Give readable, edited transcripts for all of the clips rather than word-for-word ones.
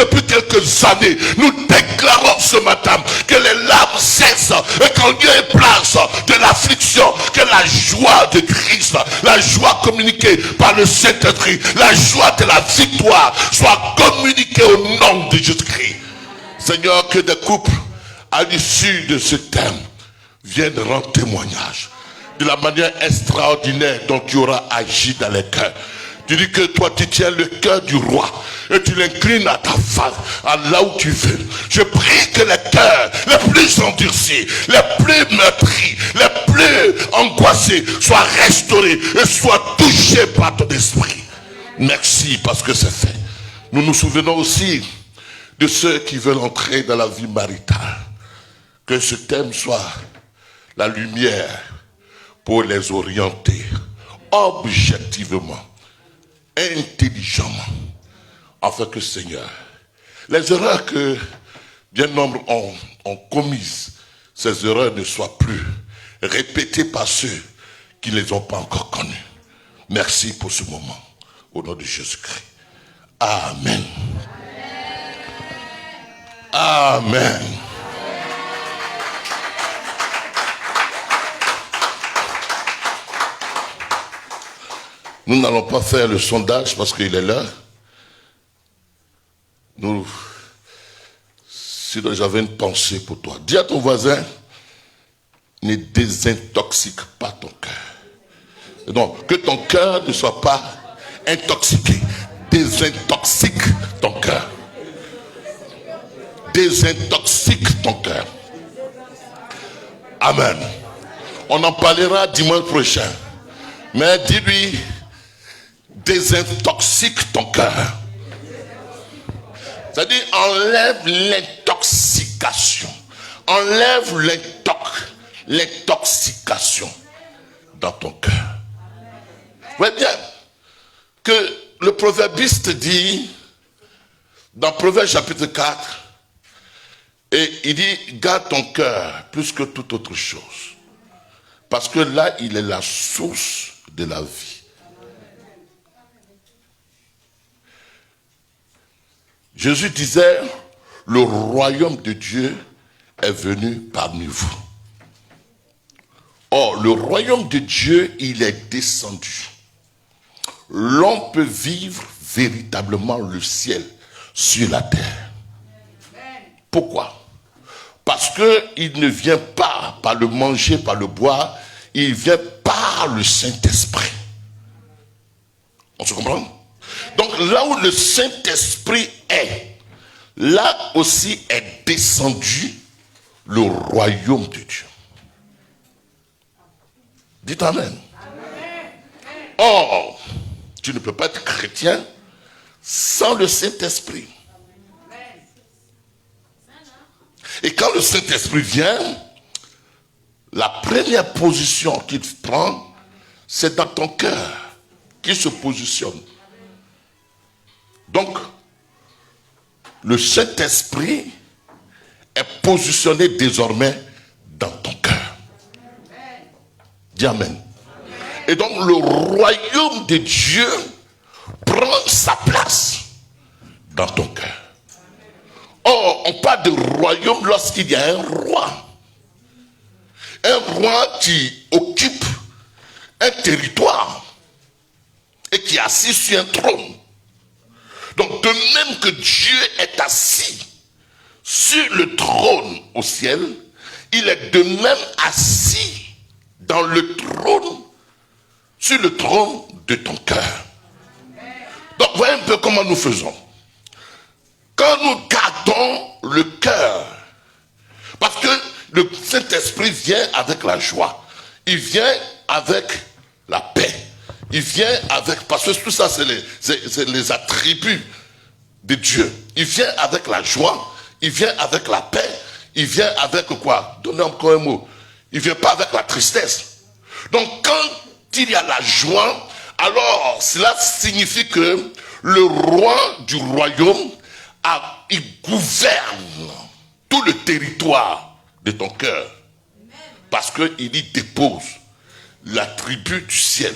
depuis quelques années, nous déclarons ce matin que les larmes cessent et qu'en lieu et place de l'affliction, que la joie de Christ, la joie communiquée par le Saint-Esprit, la joie de la victoire soit communiquée au nom de Jésus-Christ. Seigneur, que des couples à l'issue de ce thème viennent rendre témoignage de la manière extraordinaire dont tu auras agi dans les cœurs. Tu dis que toi tu tiens le cœur du roi et tu l'inclines à ta face, à là où tu veux. Je prie que les cœurs les plus endurcis, les plus meurtris, les plus angoissés soient restaurés et soient touchés par ton esprit. Merci parce que c'est fait. Nous nous souvenons aussi de ceux qui veulent entrer dans la vie maritale. Que ce thème soit la lumière pour les orienter objectivement, intelligemment, afin que Seigneur, les erreurs que bien nombre ont commises, ces erreurs ne soient plus répétées par ceux qui ne les ont pas encore connues. Merci pour ce moment, au nom de Jésus-Christ. Amen. Amen. Nous n'allons pas faire le sondage parce qu'il est là. Sinon j'avais une pensée pour toi. Dis à ton voisin, ne désintoxique pas ton cœur. Donc, que ton cœur ne soit pas intoxiqué. Désintoxique ton cœur. Désintoxique ton cœur. Amen. On en parlera dimanche prochain. Mais dis-lui, désintoxique ton cœur. C'est-à-dire, enlève l'intoxication. Enlève l'intoxication dans ton cœur. Vous voyez bien que le proverbiste dit, dans Proverbe chapitre 4, et il dit, garde ton cœur plus que toute autre chose. Parce que là, il est la source de la vie. Jésus disait, le royaume de Dieu est venu parmi vous. Or, le royaume de Dieu, il est descendu. L'homme peut vivre véritablement le ciel sur la terre. Pourquoi? Parce qu'il ne vient pas par le manger, par le boire, il vient par le Saint-Esprit. On se comprend? Donc là où le Saint-Esprit est, là aussi est descendu le royaume de Dieu. Dites Amen. Or, tu ne peux pas être chrétien sans le Saint-Esprit. Et quand le Saint-Esprit vient, la première position qu'il prend, c'est dans ton cœur qu'il se positionne. Donc, le Saint-Esprit est positionné désormais dans ton cœur. Dis Amen. Et donc, le royaume de Dieu prend sa place dans ton cœur. Or, on parle de royaume lorsqu'il y a un roi. Un roi qui occupe un territoire et qui est assis sur un trône. Donc, de même que Dieu est assis sur le trône au ciel, il est de même assis dans le trône, sur le trône de ton cœur. Donc, voyez un peu comment nous faisons. Quand nous gardons le cœur, parce que le Saint-Esprit vient avec la joie, il vient avec la paix, il vient avec, parce que tout ça c'est les attributs de Dieu. Il vient avec la joie, il vient avec la paix, il vient avec quoi? Donnez encore un mot. Il ne vient pas avec la tristesse. Donc quand il y a la joie, alors cela signifie que le roi du royaume, il gouverne tout le territoire de ton cœur. Parce qu'il y dépose l'attribut du ciel,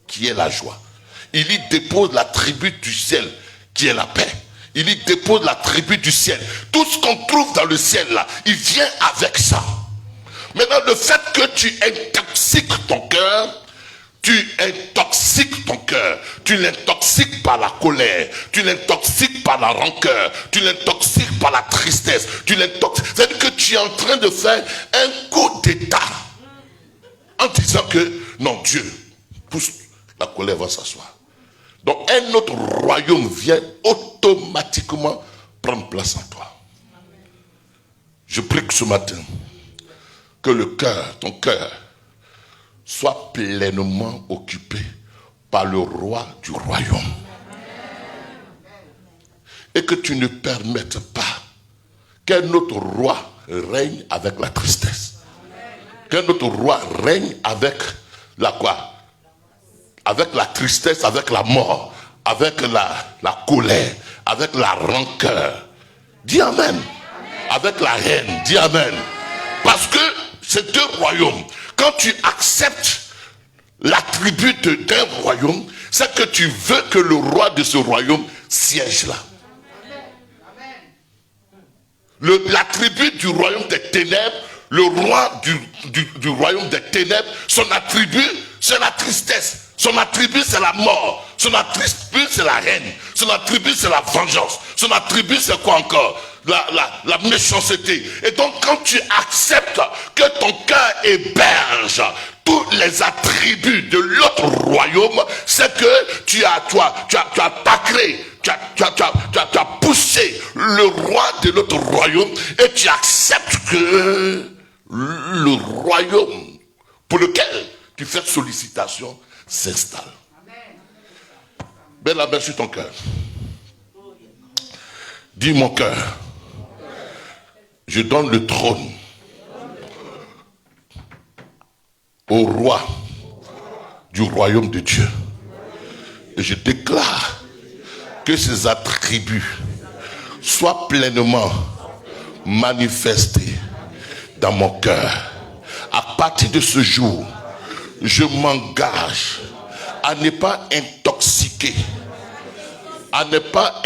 qui est la joie. Il y dépose l'attribut du ciel, qui est la paix. Il y dépose l'attribut du ciel. Tout ce qu'on trouve dans le ciel là, il vient avec ça. Maintenant, le fait que tu intoxiques ton cœur, tu l'intoxiques par la colère, tu l'intoxiques par la rancœur, tu l'intoxiques par la tristesse, c'est-à-dire que tu es en train de faire un coup d'état en disant que non, Dieu, pousse, la colère va s'asseoir. Donc un autre royaume vient automatiquement prendre place en toi. Je prie que ce matin, que le cœur, ton cœur, soit pleinement occupé par le roi du royaume. Et que tu ne permettes pas qu'un autre roi règne avec la tristesse. Qu'un autre roi règne avec la quoi? Avec la tristesse, avec la mort, avec la colère, avec la rancœur. Dis Amen. Avec la haine, dis Amen. Parce que ces deux royaumes, quand tu acceptes l'attribut d'un royaume, c'est que tu veux que le roi de ce royaume siège là. L'attribut du royaume des ténèbres, le roi du royaume des ténèbres, son attribut, c'est la tristesse. Son attribut, c'est la mort. Son attribut, c'est la haine. Son attribut, c'est la vengeance. Son attribut, c'est quoi encore? La méchanceté. Et donc, quand tu acceptes que ton cœur héberge tous les attributs de l'autre royaume, c'est que tu as taclé, tu as poussé le roi de l'autre royaume et tu acceptes que le royaume pour lequel tu fais sollicitation s'installe. Mets la main sur ton cœur. Dis mon cœur, je donne le trône au roi du royaume de Dieu. Et je déclare que ses attributs soient pleinement manifestés dans mon cœur. À partir de ce jour, je m'engage à ne pas intoxiquer, à ne pas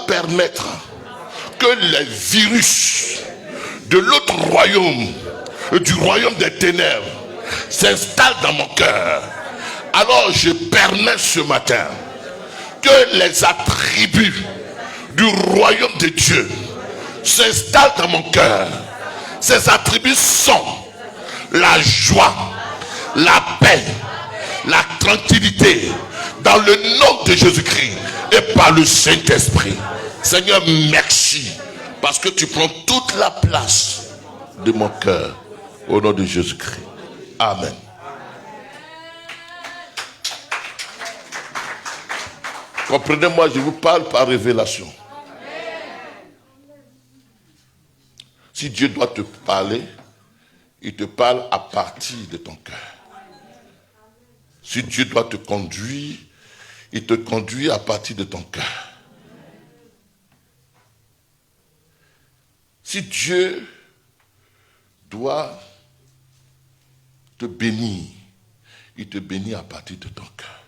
permettre que les virus de l'autre royaume, du royaume des ténèbres, s'installent dans mon cœur. Alors je permets ce matin que les attributs du royaume de Dieu s'installent dans mon cœur. Ces attributs sont la joie, la paix, la tranquillité, dans le nom de Jésus-Christ et par le Saint-Esprit. Seigneur, merci, parce que tu prends toute la place de mon cœur, au nom de Jésus-Christ. Amen. Comprenez-moi, je vous parle par révélation. Si Dieu doit te parler, il te parle à partir de ton cœur. Si Dieu doit te conduire, il te conduit à partir de ton cœur. Si Dieu doit te bénir, il te bénit à partir de ton cœur.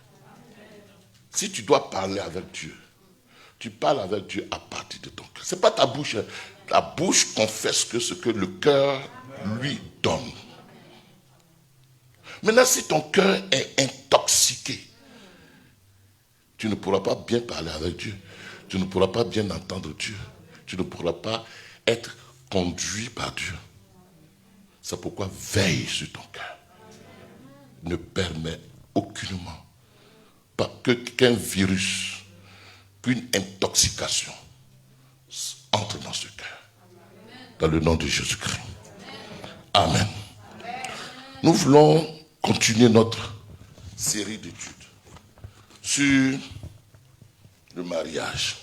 Si tu dois parler avec Dieu, tu parles avec Dieu à partir de ton cœur. Ce n'est pas ta bouche. La bouche confesse que ce que le cœur lui donne. Maintenant, si ton cœur est intoxiqué, tu ne pourras pas bien parler avec Dieu. Tu ne pourras pas bien entendre Dieu. Tu ne pourras pas être conduit par Dieu. C'est pourquoi veille sur ton cœur. Ne permets aucunement pas qu'un virus, qu'une intoxication entre dans ce cœur. Dans le nom de Jésus-Christ. Amen. Nous voulons continuer notre série d'études sur le mariage.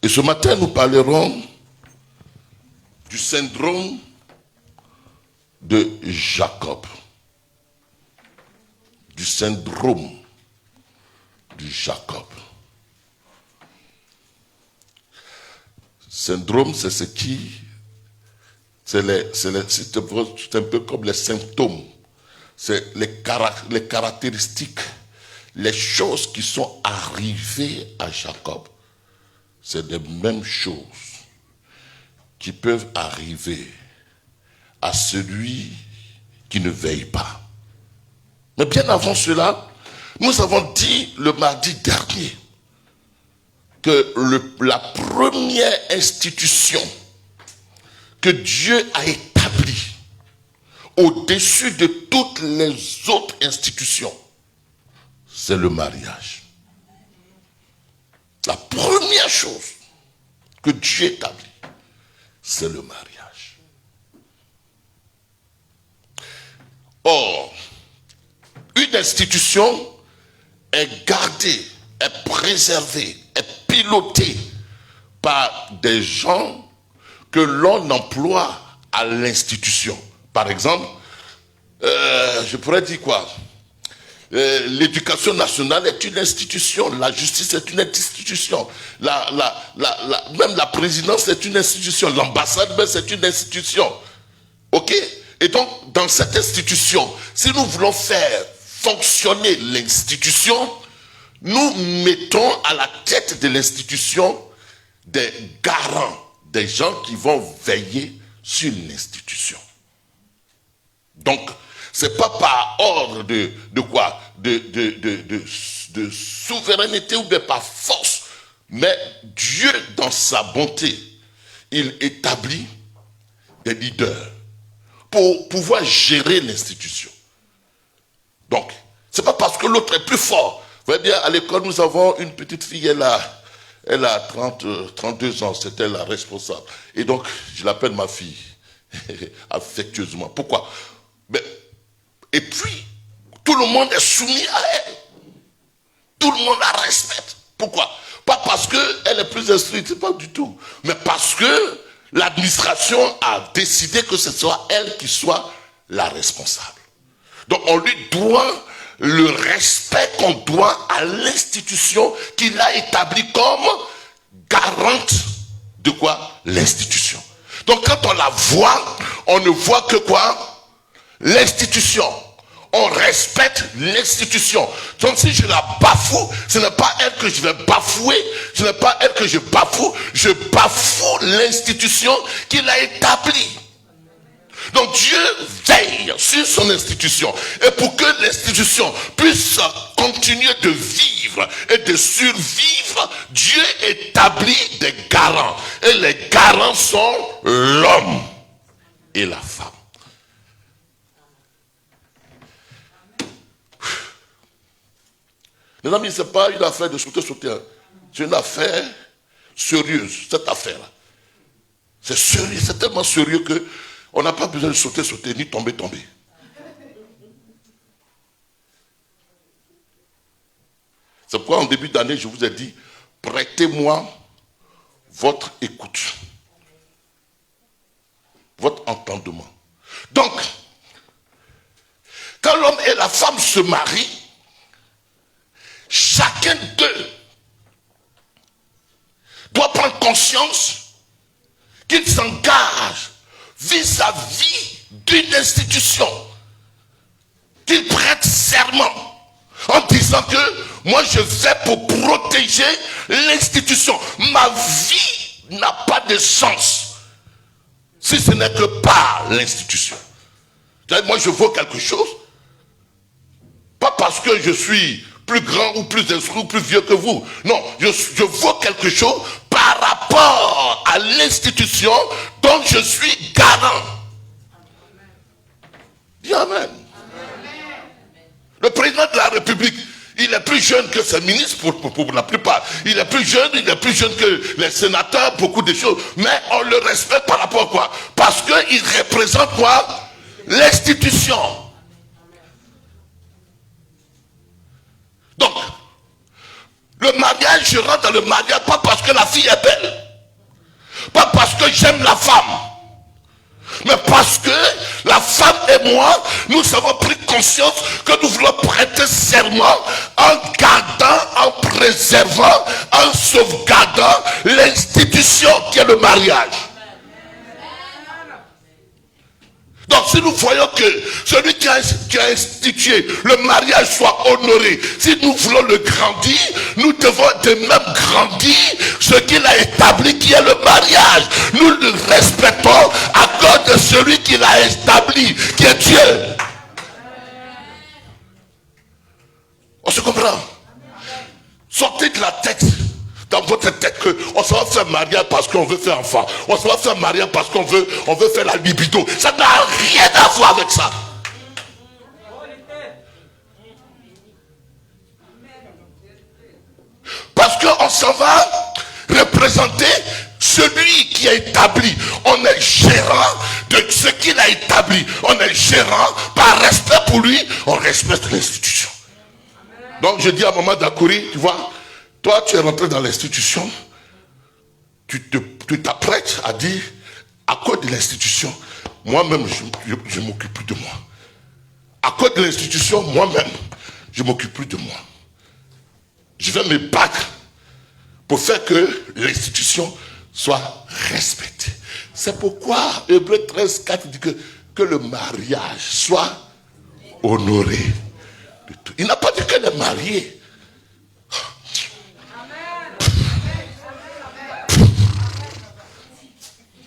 Et ce matin, nous parlerons du syndrome de Jacob. Du syndrome de Jacob. Syndrome, c'est ce qui... C'est un peu comme les symptômes. C'est les caractéristiques, les choses qui sont arrivées à Jacob, c'est les mêmes choses qui peuvent arriver à celui qui ne veille pas. Mais bien avant cela, nous avons dit le mardi dernier que la première institution que Dieu a établie au-dessus de toutes les autres institutions, c'est le mariage. La première chose que Dieu établit, c'est le mariage. Or, une institution est gardée, est préservée, est pilotée par des gens que l'on emploie à l'institution. Par exemple, je pourrais dire quoi? L'éducation nationale est une institution, la justice est une institution, même la présidence est une institution, l'ambassade c'est une institution. Ok? Et donc, dans cette institution, si nous voulons faire fonctionner l'institution, nous mettons à la tête de l'institution des garants, des gens qui vont veiller sur l'institution. Donc, c'est pas par ordre de quoi? De souveraineté ou bien par force. Mais Dieu, dans sa bonté, il établit des leaders pour pouvoir gérer l'institution. Donc, c'est pas parce que l'autre est plus fort. Vous voyez bien, à l'école, nous avons une petite fille, elle a 32 ans, c'était la responsable. Et donc, je l'appelle ma fille, affectueusement. Pourquoi? Et puis, tout le monde est soumis à elle. Tout le monde la respecte. Pourquoi? Pas parce qu'elle est plus instruite, pas du tout. Mais parce que l'administration a décidé que ce soit elle qui soit la responsable. Donc on lui doit le respect qu'on doit à l'institution qu'il a établie comme garante de quoi? L'institution. Donc quand on la voit, on ne voit que quoi? L'institution. On respecte l'institution. Donc si je la bafoue, ce n'est pas elle que je vais bafouer, ce n'est pas elle que je bafoue l'institution qu'il a établie. Donc Dieu veille sur son institution. Et pour que l'institution puisse continuer de vivre et de survivre, Dieu établit des garants. Et les garants sont l'homme et la femme. Les amis, ce n'est pas une affaire de sauter. C'est une affaire sérieuse, cette affaire-là. C'est sérieux, c'est tellement sérieux qu'on n'a pas besoin de sauter, ni tomber. C'est pourquoi en début d'année, je vous ai dit, prêtez-moi votre écoute, votre entendement. Donc, quand l'homme et la femme se marient, chacun d'eux doit prendre conscience qu'il s'engage vis-à-vis d'une institution, qu'il prête serment en disant que moi je vais pour protéger l'institution. Ma vie n'a pas de sens si ce n'est que par l'institution. Moi je vaux quelque chose, pas parce que je suis plus grand ou plus instruit ou plus vieux que vous. Non, je vaux quelque chose par rapport à l'institution dont je suis garant. Dis amen. Le président de la République, il est plus jeune que ses ministres pour la plupart. Il est plus jeune que les sénateurs, beaucoup de choses. Mais on le respecte par rapport à quoi? Parce qu'il représente quoi? L'institution. Donc, le mariage, je rentre dans le mariage pas parce que la fille est belle, pas parce que j'aime la femme, mais parce que la femme et moi, nous avons pris conscience que nous voulons prêter serment en gardant, en préservant, en sauvegardant l'institution qui est le mariage. Donc si nous voyons que celui qui a institué le mariage soit honoré, si nous voulons le grandir, nous devons de même grandir ce qu'il a établi qui est le mariage. Nous le respectons à cause de celui qui l'a établi, qui est Dieu. On se comprend? Sortez de la tête, dans votre tête, qu'on se va faire mariage parce qu'on veut faire enfant. On se va faire mariage parce qu'on veut faire la libido. Ça n'a rien à voir avec ça. Parce qu'on s'en va représenter celui qui a établi. On est gérant de ce qu'il a établi. On est gérant par respect pour lui. On respecte l'institution. Donc je dis à maman Dakouri, tu vois, toi tu es rentré dans l'institution, tu t'apprêtes à dire, à cause de l'institution, moi-même je ne m'occupe plus de moi. À cause de l'institution, moi-même, je ne m'occupe plus de moi. Je vais me battre pour faire que l'institution soit respectée. C'est pourquoi Hébreux 13:4 dit que le mariage soit honoré. Il n'a pas dit qu'elle est mariée.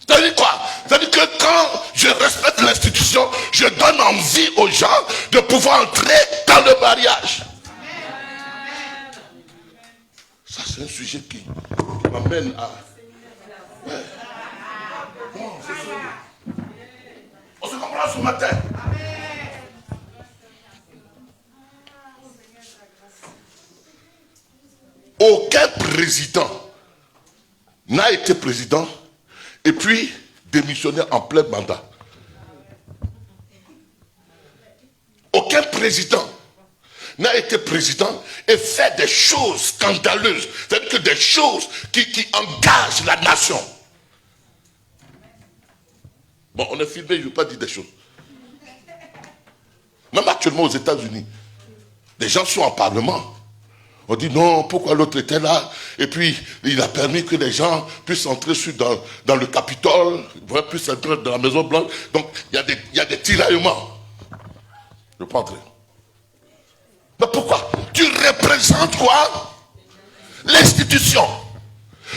C'est-à-dire quoi? C'est-à-dire que quand je respecte l'institution, je donne envie aux gens de pouvoir entrer dans le mariage. Ça, c'est un sujet qui m'amène à... Ouais. Non, c'est ça. On se comprend ce matin. Aucun président n'a été président et puis démissionné en plein mandat. Aucun président n'a été président et fait des choses scandaleuses. C'est-à-dire que des choses qui engagent la nation. Bon, on est filmé, je ne veux pas dire des choses. Même actuellement aux États-Unis, des gens sont en parlement. On dit non, pourquoi l'autre était là? Et puis, il a permis que les gens puissent entrer dans le Capitole, puissent entrer dans la Maison Blanche. Donc, il y a des tiraillements. Je peux entrer. Mais pourquoi? Tu représentes quoi? L'institution.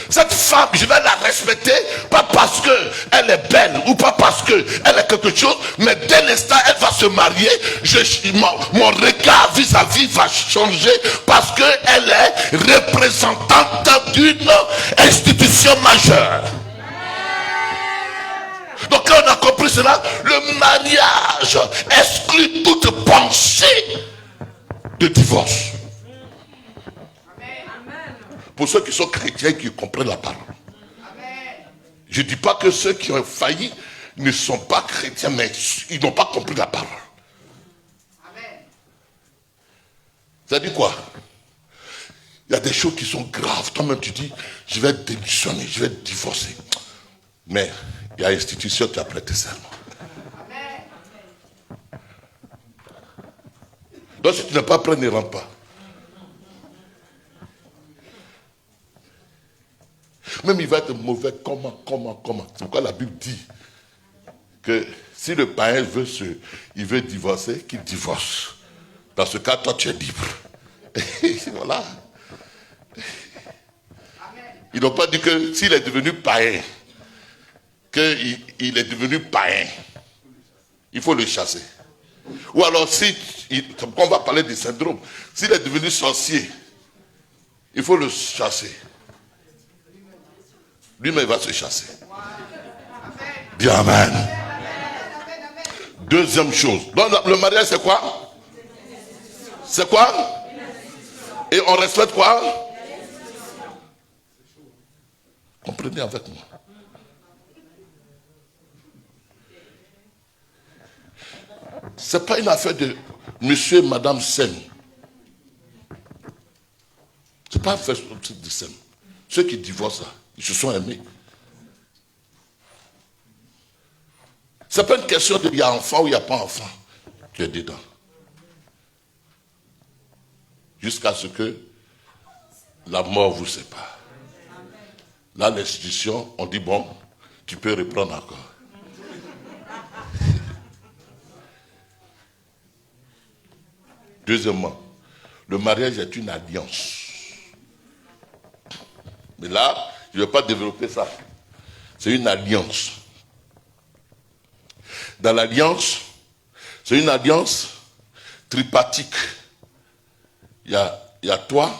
Cette femme, je vais la respecter, pas parce qu'elle est belle ou pas parce qu'elle est quelque chose, mais dès l'instant elle va se marier, mon regard vis-à-vis va changer parce qu'elle est représentante d'une institution majeure. Donc quand on a compris cela, le mariage exclut toute pensée de divorce. Pour ceux qui sont chrétiens, qui comprennent la parole. Je ne dis pas que ceux qui ont failli ne sont pas chrétiens, mais ils n'ont pas compris la parole. Ça dit quoi? Il y a des choses qui sont graves. Toi-même, tu dis, je vais démissionner, je vais divorcer. Mais il y a une institution qui a prêté serment. Donc si tu n'es pas prêt, ne rentre pas. Même il va être mauvais, comment. C'est pourquoi la Bible dit que si le païen veut divorcer, qu'il divorce. Dans ce cas, toi tu es libre. Voilà. Ils n'ont pas dit que s'il est devenu païen, qu'il est devenu païen, il faut le chasser. Ou alors, on va parler du syndrome, s'il est devenu sorcier, il faut le chasser. Lui-même va se chasser. Dis Amen. Deuxième chose. Donc, le mariage, c'est quoi? C'est quoi? Et on respecte quoi? Comprenez avec moi. Ce n'est pas une affaire de monsieur et madame s'aiment. Ce n'est pas une affaire de s'aiment. Ceux qui divorcent là, ils se sont aimés. Ce n'est pas une question de il y a enfant ou il n'y a pas enfant. Tu es dedans. Jusqu'à ce que la mort vous sépare. Là, l'institution, on dit bon, tu peux reprendre encore. Deuxièmement, le mariage est une alliance. Mais là, je ne vais pas développer ça. C'est une alliance. Dans l'alliance, c'est une alliance tripartite. Il y a toi,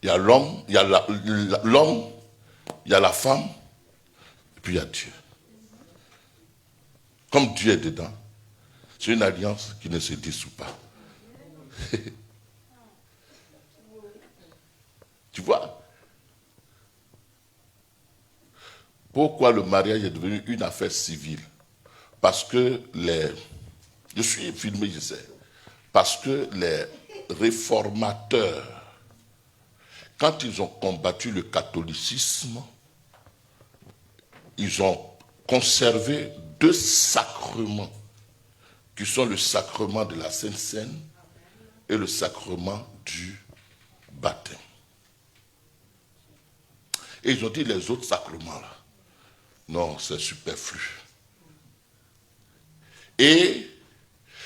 il y a l'homme, il y a l'homme, il y a la femme, et puis il y a Dieu. Comme Dieu est dedans, c'est une alliance qui ne se dissout pas. Tu vois? Pourquoi le mariage est devenu une affaire civile? Parce que je suis filmé, je sais. Parce que les réformateurs, quand ils ont combattu le catholicisme, ils ont conservé 2 sacrements, qui sont le sacrement de la Sainte Seine et le sacrement du baptême. Et ils ont dit les autres sacrements là, non, c'est superflu. Et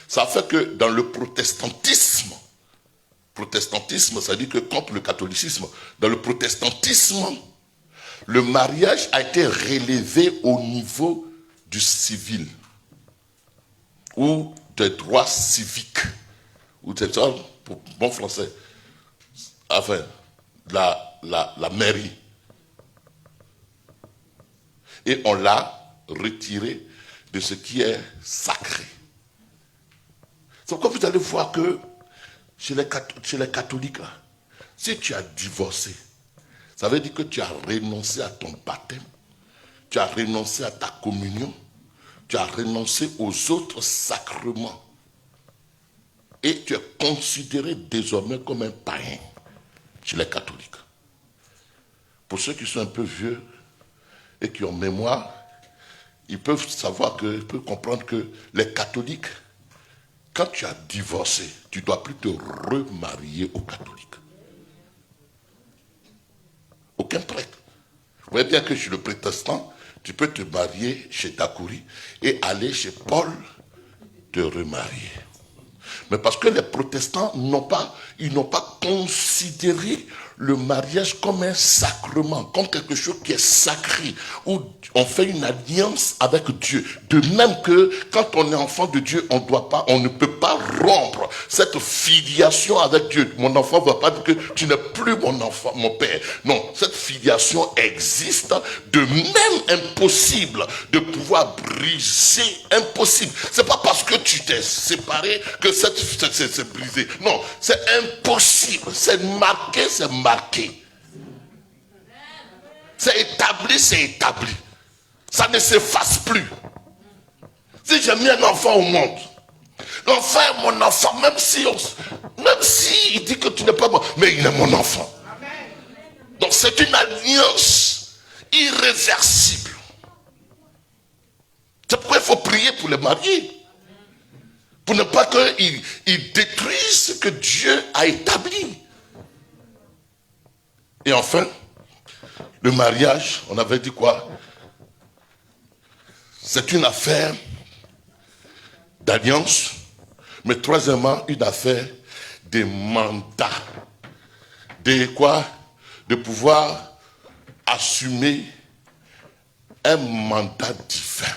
ça fait que dans le protestantisme, ça dit que contre le catholicisme, dans le protestantisme, le mariage a été relevé au niveau du civil, ou des droits civiques, ou c'est ça, pour bon français, enfin, la mairie. Et on l'a retiré de ce qui est sacré. C'est pourquoi vous allez voir que chez les catholiques, là, si tu as divorcé, ça veut dire que tu as renoncé à ton baptême, tu as renoncé à ta communion, tu as renoncé aux autres sacrements. Et tu es considéré désormais comme un païen chez les catholiques. Pour ceux qui sont un peu vieux et qui ont mémoire, ils peuvent comprendre que les catholiques, quand tu as divorcé, tu ne dois plus te remarier aux catholiques. Aucun prêtre. Vous voyez bien que chez le protestant, tu peux te marier chez Dakouri et aller chez Paul te remarier. Mais parce que les protestants n'ont pas considéré le mariage comme un sacrement, comme quelque chose qui est sacré, où on fait une alliance avec Dieu. De même que quand on est enfant de Dieu, on ne peut pas rompre cette filiation avec Dieu. Mon enfant ne va pas dire que tu n'es plus mon enfant, mon père. Non, cette filiation existe. De même impossible de pouvoir briser, impossible. C'est pas parce que tu t'es séparé que c'est brisé. Non, c'est impossible. C'est marqué, c'est marqué. C'est établi, c'est établi. Ça ne s'efface plus. Si j'ai mis un enfant au monde, l'enfant est mon enfant, même si il dit que tu n'es pas bon, mais il est mon enfant. Donc c'est une alliance irréversible. C'est pourquoi il faut prier pour les mariés. Pour ne pas qu'ils détruisent ce que Dieu a établi. Et enfin, le mariage, on avait dit quoi? C'est une affaire d'alliance, mais troisièmement, une affaire de mandat. De quoi? De pouvoir assumer un mandat divin.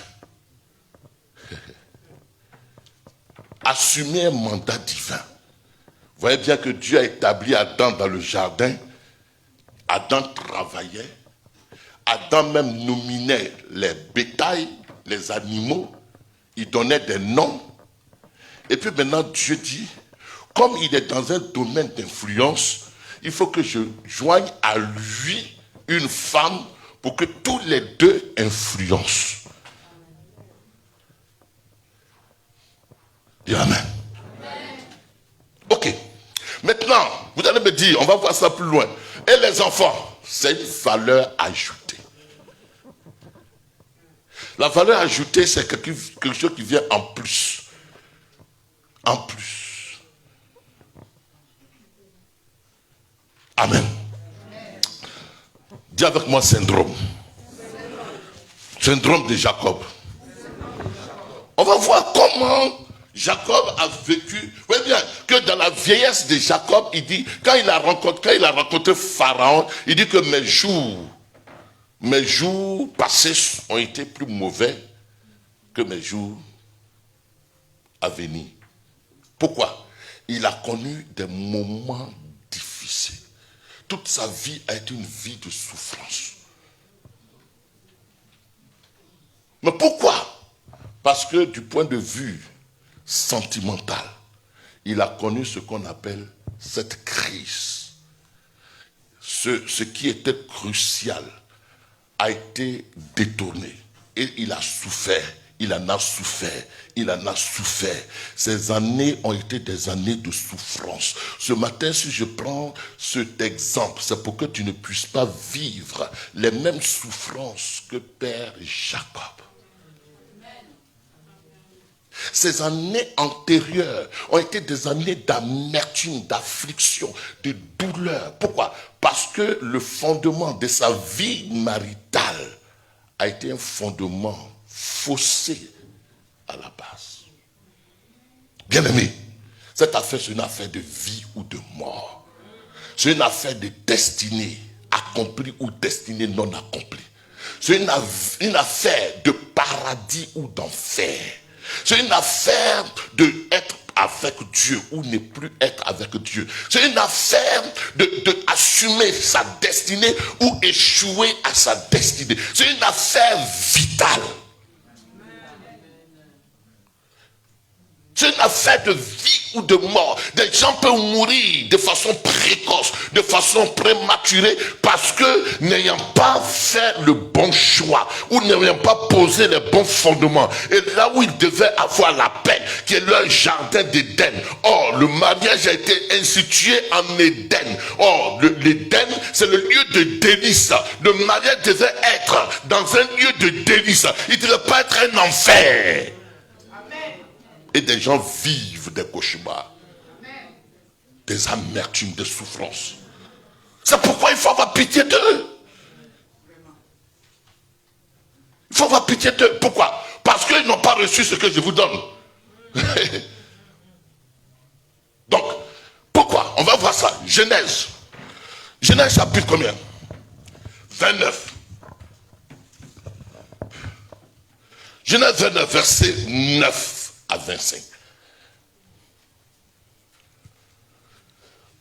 Assumer un mandat divin. Vous voyez bien que Dieu a établi Adam dans le jardin. Adam travaillait. Adam même nominait les bétails, les animaux. Il donnait des noms. Et puis maintenant Dieu dit, comme il est dans un domaine d'influence, il faut que je joigne à lui une femme pour que tous les deux influencent. Dis Amen. Ok. Maintenant, vous allez me dire, on va voir ça plus loin. Et les enfants, c'est une valeur ajoutée. La valeur ajoutée, c'est quelque chose qui vient en plus. En plus. Amen. Dis avec moi syndrome. Syndrome de Jacob. On va voir comment Jacob a vécu, vous voyez bien que dans la vieillesse de Jacob, il dit, quand il a rencontré Pharaon, il dit que mes jours passés ont été plus mauvais que mes jours à venir. Pourquoi? Il a connu des moments difficiles. Toute sa vie a été une vie de souffrance. Mais pourquoi? Parce que du point de vue sentimental, il a connu ce qu'on appelle cette crise. Ce qui était crucial a été détourné. Et il a souffert. Il en a souffert, il en a souffert. Ces années ont été des années de souffrance. Ce matin, si je prends cet exemple, c'est pour que tu ne puisses pas vivre les mêmes souffrances que Père Jacob. Ces années antérieures ont été des années d'amertume, d'affliction, de douleur. Pourquoi? Parce que le fondement de sa vie maritale a été un fondement faussé à la base. Bien-aimé, cette affaire, c'est une affaire de vie ou de mort. C'est une affaire de destinée accomplie ou destinée non accomplie. C'est une affaire de paradis ou d'enfer. C'est une affaire de être avec Dieu ou ne plus être avec Dieu. C'est une affaire de assumer sa destinée ou échouer à sa destinée. C'est une affaire vitale. C'est une affaire de vie ou de mort. Des gens peuvent mourir de façon précoce, de façon prématurée, parce que n'ayant pas fait le bon choix, ou n'ayant pas posé les bons fondements, et là où ils devaient avoir la paix, qui est leur jardin d'Éden. Or, le mariage a été institué en Éden. Or, l'Éden, c'est le lieu de délice. Le mariage devait être dans un lieu de délice. Il ne devait pas être un enfer. Et des gens vivent des cauchemars, des amertumes, des souffrances. C'est pourquoi il faut avoir pitié d'eux. Il faut avoir pitié d'eux. Pourquoi? Parce qu'ils n'ont pas reçu ce que je vous donne. Donc, pourquoi? On va voir ça. Genèse. Genèse chapitre combien? 29. Genèse 29, verset 9 à 25.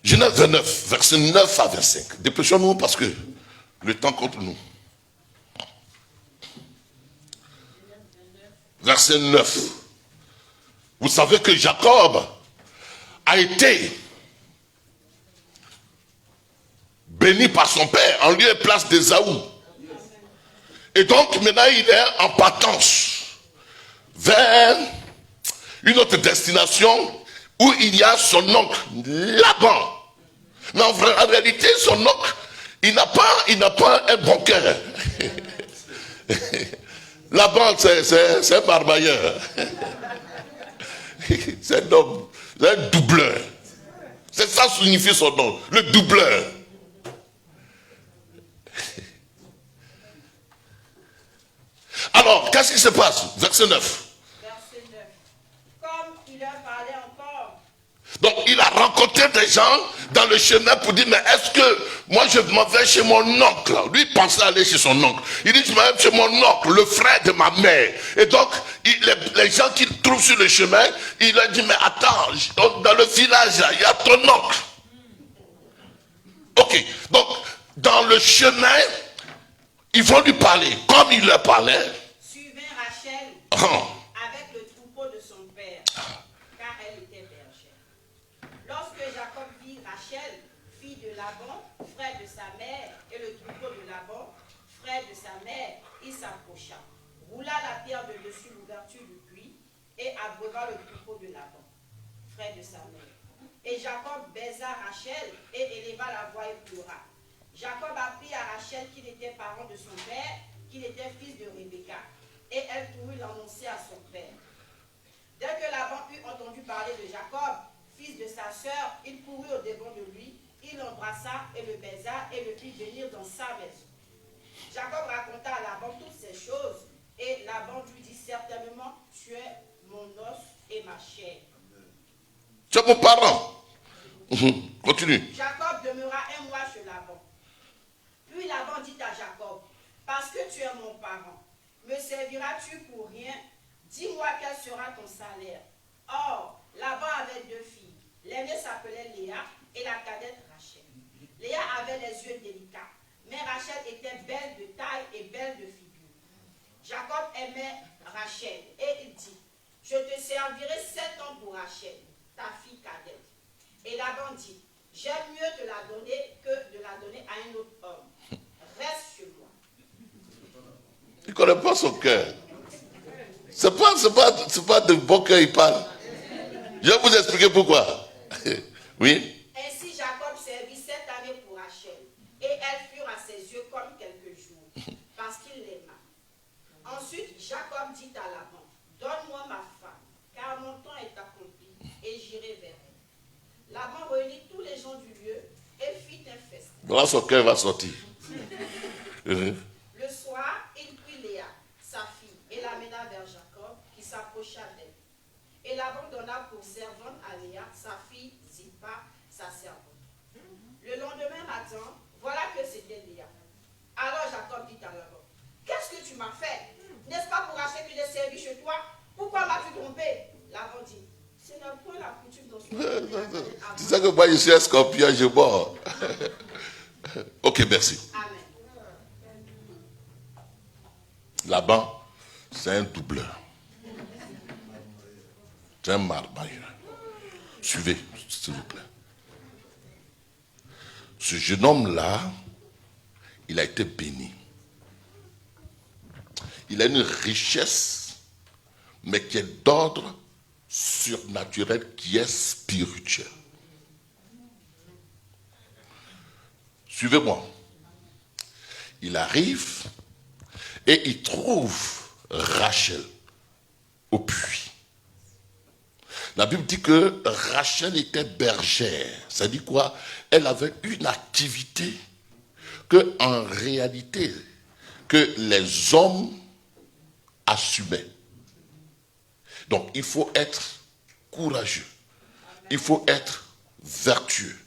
Genèse 29, verset 9 à 25. Dépêchons-nous parce que le temps contre nous. Verset 9. Vous savez que Jacob a été béni par son père en lieu et place d'Ésaü. Et donc maintenant il est en partance vers une autre destination où il y a son oncle Laban. Mais en réalité, son oncle, il n'a pas un bon cœur. Laban, c'est un barbailleur. C'est un homme, c'est un doubleur. C'est ça que signifie son nom, le doubleur. Alors, qu'est-ce qui se passe? Verset 9. Donc il a rencontré des gens dans le chemin pour dire, mais est-ce que moi je m'en vais chez mon oncle? Lui il pensait aller chez son oncle. Il dit, je m'en vais chez mon oncle, le frère de ma mère. Et donc les gens qu'il trouve sur le chemin, il leur dit, mais attends, dans le village là, il y a ton oncle. Ok, donc dans le chemin, ils vont lui parler. Comme il leur parlait, suivait Rachel avec le troupeau de son père, car elle était bergère. Lorsque Jacob vit Rachel, fille de Laban, frère de sa mère, et le troupeau de Laban, frère de sa mère, il s'approcha, roula la pierre de dessus l'ouverture du puits, et abreuva le troupeau de Laban, frère de sa mère. Et Jacob baisa Rachel et éleva la voix et pleura. Jacob apprit à Rachel qu'il était parent de son père, qu'il était fils de Rebecca, et elle courut l'annoncer à son père. Dès que Laban eut entendu parler de Jacob, fils de sa sœur, il courut au-devant de lui, il l'embrassa et le baisa et le fit venir dans sa maison. Jacob raconta à Laban toutes ces choses, et Laban lui dit, certainement, tu es mon os et ma chair. Tu es mon parent. Continue. Jacob demeura un mois chez Laban. Puis Laban dit à Jacob, parce que tu es mon parent, me serviras-tu pour rien? Dis-moi quel sera ton salaire. Or, Laban avait 2 filles. L'aînée s'appelait Léa et la cadette Rachel. Léa avait les yeux délicats, mais Rachel était belle de taille et belle de figure. Jacob aimait Rachel et il dit, je te servirai 7 ans pour Rachel, ta fille cadette. Et Laban dit, j'aime mieux te la donner que de la donner à un autre homme. Reste chez moi. Il ne connaît pas son cœur. C'est pas de bon cœur il parle. Je vais vous expliquer pourquoi. Oui. Ainsi Jacob servit 7 années pour Rachel, et elles furent à ses yeux comme quelques jours, parce qu'il l'aima. Ensuite Jacob dit à Laban, donne-moi ma femme, car mon temps est accompli, et j'irai vers elle. Laban réunit tous les gens du lieu et fit un festin. Voilà, son cœur va sortir. Le soir, il prit Léa, sa fille, et l'amena vers Jacob, qui s'approcha d'elle. Et Laban donna pour servante à Léa, sa fille Zilpa, sa servante. Le lendemain matin, voilà que c'était Léa. Alors Jacob dit à Laban, qu'est-ce que tu m'as fait? N'est-ce pas pour acheter que j'ai servi chez toi? Pourquoi m'as-tu trompé? Laban dit, ce n'est point la coutume dans ce Tu sais que moi je suis un scorpion, je mords. Ok, merci. Amen. Laban, c'est un doubleur. C'est un marmailleur. Suivez, s'il vous plaît. Ce jeune homme-là, il a été béni. Il a une richesse, mais qui est d'ordre surnaturel, qui est spirituel. Suivez-moi. Il arrive et il trouve Rachel au puits. La Bible dit que Rachel était bergère. Ça dit quoi? Elle avait une activité que, en réalité, que les hommes assumaient. Donc, il faut être courageux. Il faut être vertueux.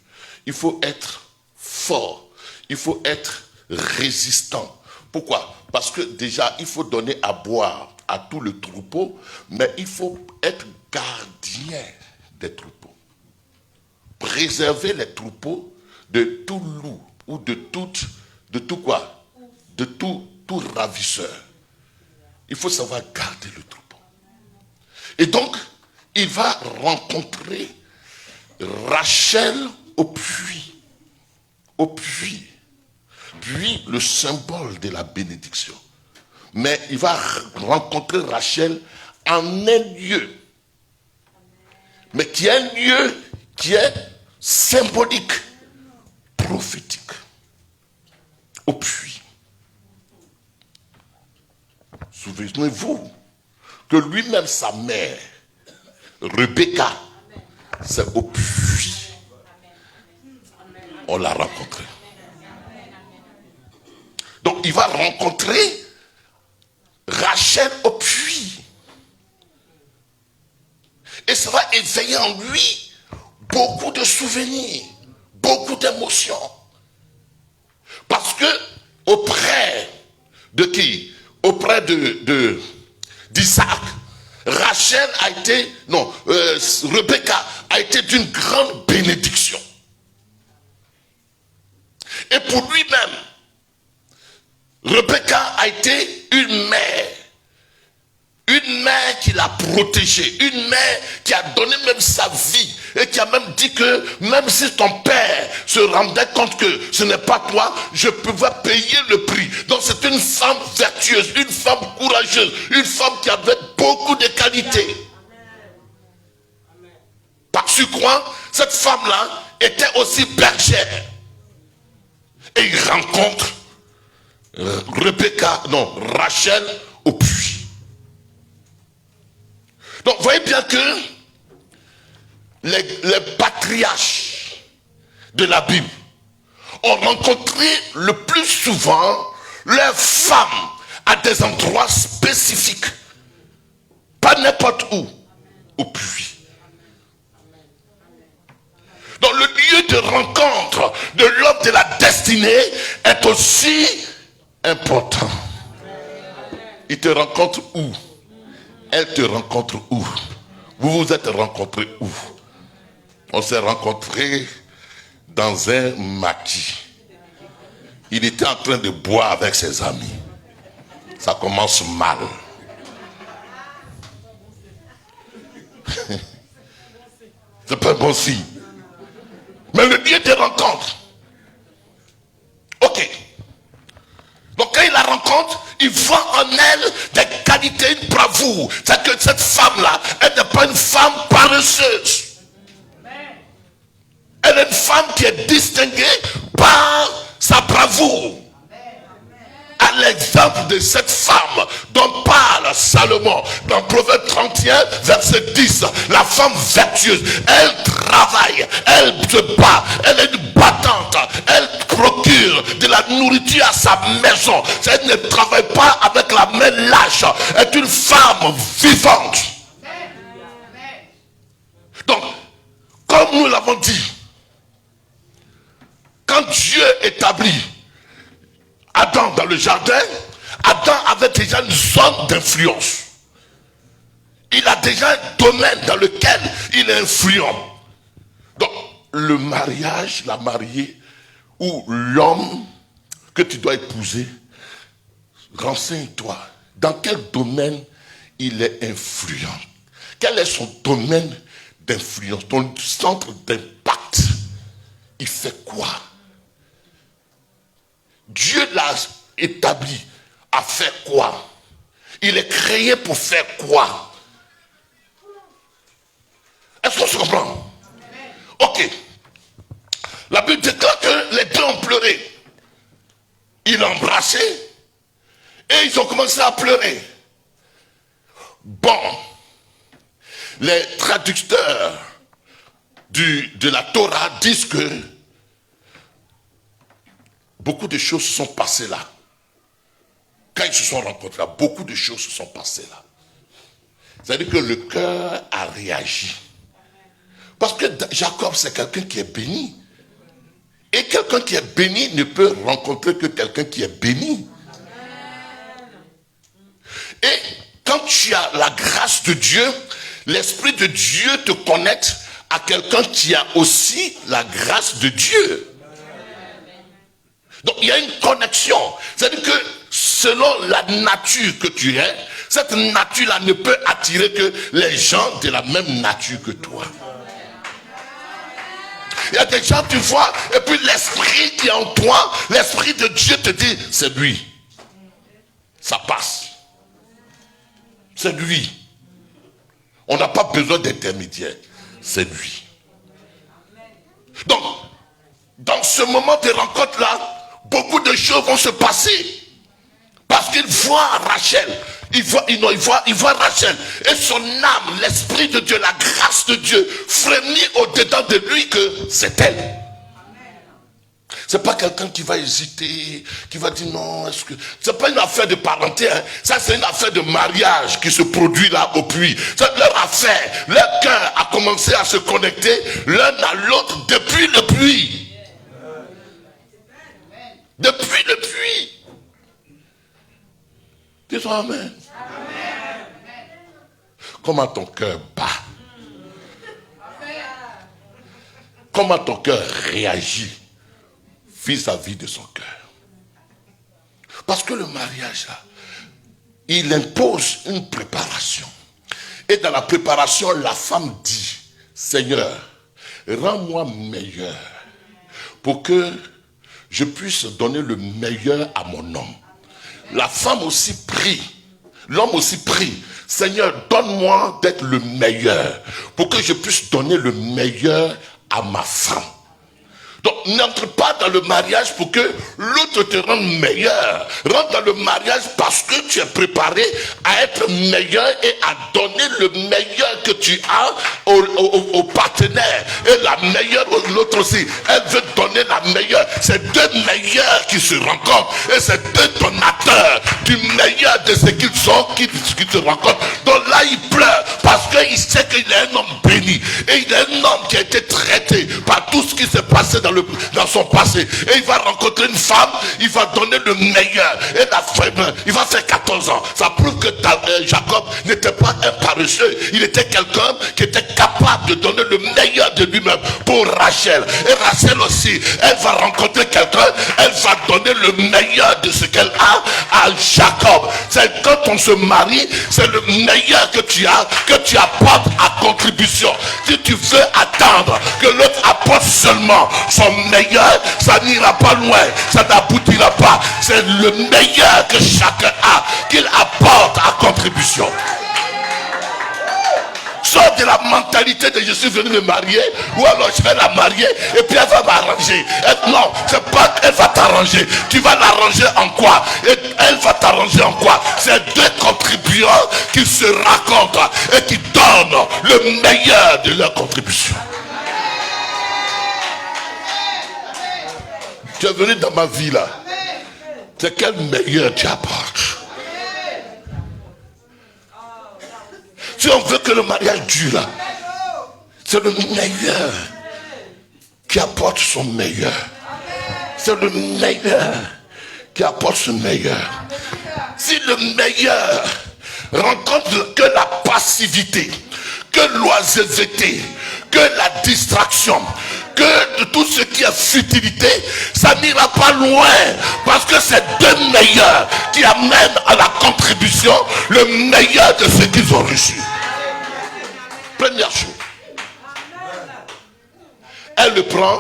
Il faut être fort. Il faut être résistant. Pourquoi? Parce que déjà, il faut donner à boire à tout le troupeau, mais il faut être gardien des troupeaux. Préserver les troupeaux de tout loup ou de tout quoi? De tout ravisseur. Il faut savoir garder le troupeau. Et donc, il va rencontrer Rachel au puits. Au puits. Puis le symbole de la bénédiction. Mais il va rencontrer Rachel en un lieu. Mais qui est un lieu qui est symbolique, prophétique. Au puits. Souvenez-vous que lui-même, sa mère, Rebecca, c'est au puits. On l'a rencontré. Donc il va rencontrer Rachel au puits. Et ça va éveiller en lui beaucoup de souvenirs, beaucoup d'émotions. Parce que auprès de qui? Auprès d'Isaac, Rachel a été, Rebecca a été d'une grande bénédiction. Et pour lui-même, Rebecca a été une mère qui l'a protégé, une mère qui a donné même sa vie et qui a même dit que même si ton père se rendait compte que ce n'est pas toi, je pouvais payer le prix. Donc c'est une femme vertueuse, une femme courageuse, une femme qui avait beaucoup de qualités. Par surcroît, cette femme-là était aussi bergère. Et il rencontre Rachel au puits. Donc vous voyez bien que les patriarches de la Bible ont rencontré le plus souvent leurs femmes à des endroits spécifiques. Pas n'importe où. au puits. Donc le lieu de rencontre de l'homme de la destinée est aussi important. Il te rencontre où? Elle te rencontre où? Vous vous êtes rencontrés où? On s'est rencontrés dans un maquis. Il était en train de boire avec ses amis. Ça commence mal. C'est pas un bon signe. Mais le lieu de rencontre. Ok. Donc quand il la rencontre, il voit en elle des qualités, une bravoure. C'est que cette femme-là, elle n'est pas une femme paresseuse. Elle est une femme qui est distinguée par sa bravoure. À l'exemple de cette femme dont parle Salomon dans Proverbe 31 verset 10, la femme vertueuse, elle travaille, elle se bat, elle est une battante, elle procure de la nourriture à sa maison, elle ne travaille pas avec la main lâche, elle est une femme vivante. Donc, comme nous l'avons dit, quand Dieu établit Adam dans le jardin, Adam avait déjà une zone d'influence. Il a déjà un domaine dans lequel il est influent. Donc, le mariage, la mariée, ou l'homme que tu dois épouser, renseigne-toi. Dans quel domaine il est influent? Quel est son domaine d'influence? Ton centre d'impact? Il fait quoi? Dieu l'a établi à faire quoi? Il est créé pour faire quoi? Est-ce qu'on se comprend? Ok. La Bible déclare que les deux ont pleuré. Ils l'ont embrassé et ils ont commencé à pleurer. Bon, les traducteurs de la Torah disent que beaucoup de choses se sont passées là. Quand ils se sont rencontrés là, beaucoup de choses se sont passées là. C'est-à-dire que le cœur a réagi. Parce que Jacob, c'est quelqu'un qui est béni. Et quelqu'un qui est béni ne peut rencontrer que quelqu'un qui est béni. Et quand tu as la grâce de Dieu, l'Esprit de Dieu te connecte à quelqu'un qui a aussi la grâce de Dieu. Donc il y a une connexion. C'est-à-dire que selon la nature que tu es, cette nature-là ne peut attirer que les gens de la même nature que toi. Il y a des gens, tu vois, et puis l'esprit qui est en toi, l'esprit de Dieu te dit, c'est lui. Ça passe. C'est lui. On n'a pas besoin d'intermédiaire. C'est lui. Donc, dans ce moment de rencontre-là, beaucoup de choses vont se passer. Parce qu'il voit Rachel. Il voit Rachel. Et son âme, l'esprit de Dieu, la grâce de Dieu, frémit au-dedans de lui que c'est elle. C'est pas quelqu'un qui va hésiter, qui va dire non, est-ce que... C'est pas une affaire de parenté, hein. Ça c'est une affaire de mariage qui se produit là au puits. C'est leur affaire. Leur cœur a commencé à se connecter l'un à l'autre depuis le puits. Depuis le puits. Dis-toi amen. Comment ton cœur bat? Comment ton cœur réagit vis-à-vis de son cœur? Parce que le mariage là, il impose une préparation. Et dans la préparation, la femme dit, Seigneur, rends-moi meilleur pour que je puisse donner le meilleur à mon homme. La femme aussi prie, l'homme aussi prie, Seigneur, donne-moi d'être le meilleur pour que je puisse donner le meilleur à ma femme. Donc, n'entre pas dans le mariage pour que l'autre te rende meilleur. Rentre dans le mariage parce que tu es préparé à être meilleur et à donner le meilleur que tu as au partenaire. Et la meilleure, l'autre aussi. Elle veut donner la meilleure. C'est deux meilleurs qui se rencontrent. Et c'est deux donateurs du meilleur de ce qu'ils sont qui se rencontrent. Donc là, il pleure parce qu'il sait qu'il est un homme béni. Et il est un homme qui a été traité par tout ce qui s'est passé dans son passé. Et il va rencontrer une femme, il va donner le meilleur. Et la femme, il va faire 14 ans. Ça prouve que Jacob n'était pas un paresseux. Il était quelqu'un qui était capable de donner le meilleur de lui-même pour Rachel. Et Rachel aussi, elle va rencontrer quelqu'un, elle va donner le meilleur de ce qu'elle a à Jacob. C'est quand on se marie, c'est le meilleur que tu as, que tu apportes à contribution. Si tu veux attendre que l'autre apporte seulement son meilleur, ça n'ira pas loin, ça n'aboutira pas. C'est le meilleur que chacun a, qu'il apporte à contribution. Sors de la mentalité de je suis venu me marier, ou alors je vais la marier et puis elle va m'arranger. Non, c'est pas elle va t'arranger. Tu vas l'arranger en quoi? Et elle va t'arranger en quoi? C'est deux contributeurs qui se racontent et qui donnent le meilleur de leur contribution. Tu es venu dans ma vie là. C'est quel meilleur tu apportes? Si on veut que le mariage dure là, c'est le meilleur qui apporte son meilleur. C'est le meilleur qui apporte son meilleur. Si le meilleur rencontre que la passivité, que l'oisiveté, que la distraction, que tout ce qui est futilité, ça n'ira pas loin, parce que c'est deux meilleurs qui amènent à la contribution le meilleur de ce qu'ils ont reçu. Première chose, elle le prend,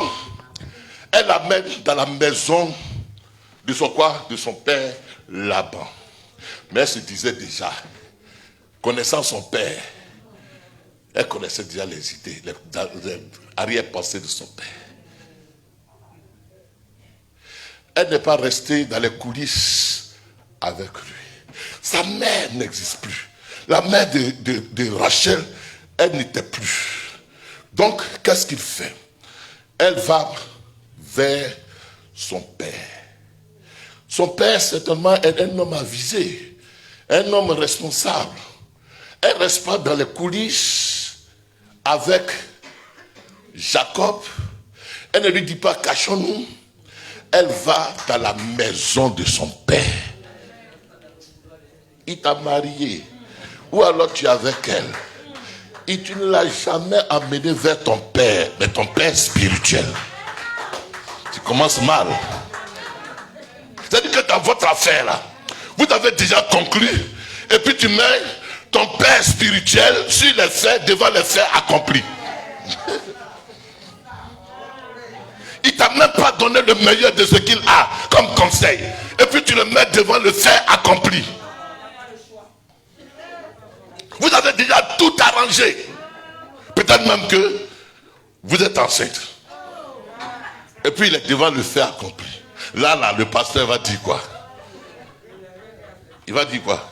elle l'amène dans la maison de son quoi? De son père Laban. Mais elle se disait déjà, connaissant son père, elle connaissait déjà les idées, les arrière-pensées de son père. Elle n'est pas restée dans les coulisses avec lui. Sa mère n'existe plus. La mère de Rachel, elle n'était plus. Donc, qu'est-ce qu'il fait? Elle va vers son père. Son père, certainement, est un homme avisé, un homme responsable. Elle ne reste pas dans les coulisses avec Jacob. Elle ne lui dit pas cachons-nous. Elle va dans la maison de son père. Il t'a marié. Ou alors tu es avec elle. Et tu ne l'as jamais amené vers ton père, mais ton père spirituel. Tu commences mal. C'est-à-dire que dans votre affaire là, vous avez déjà conclu, et puis tu mets ton père spirituel sur les faits, devant les faits accomplis. Il t'a même pas donné le meilleur de ce qu'il a comme conseil. Et puis tu le mets devant le fait accompli. Vous avez déjà tout arrangé. Peut-être même que vous êtes enceinte. Et puis il est devant le fait accompli. Là, le pasteur va dire quoi? Il va dire quoi?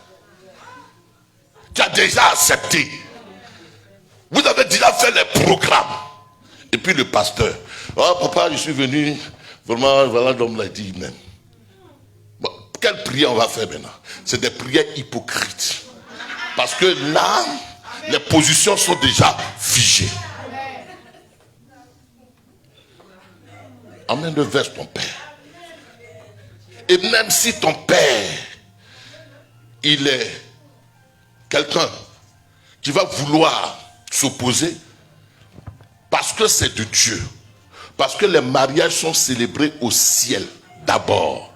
Tu as déjà accepté. Vous avez déjà fait les programmes. Et puis le pasteur, oh papa, je suis venu, vraiment, voilà l'homme l'a dit même. Bon, quelle prière on va faire maintenant? C'est des prières hypocrites. Parce que là, les positions sont déjà figées. Emmène le vers ton père. Et même si ton père, il est quelqu'un qui va vouloir s'opposer, parce que c'est de Dieu, parce que les mariages sont célébrés au ciel d'abord,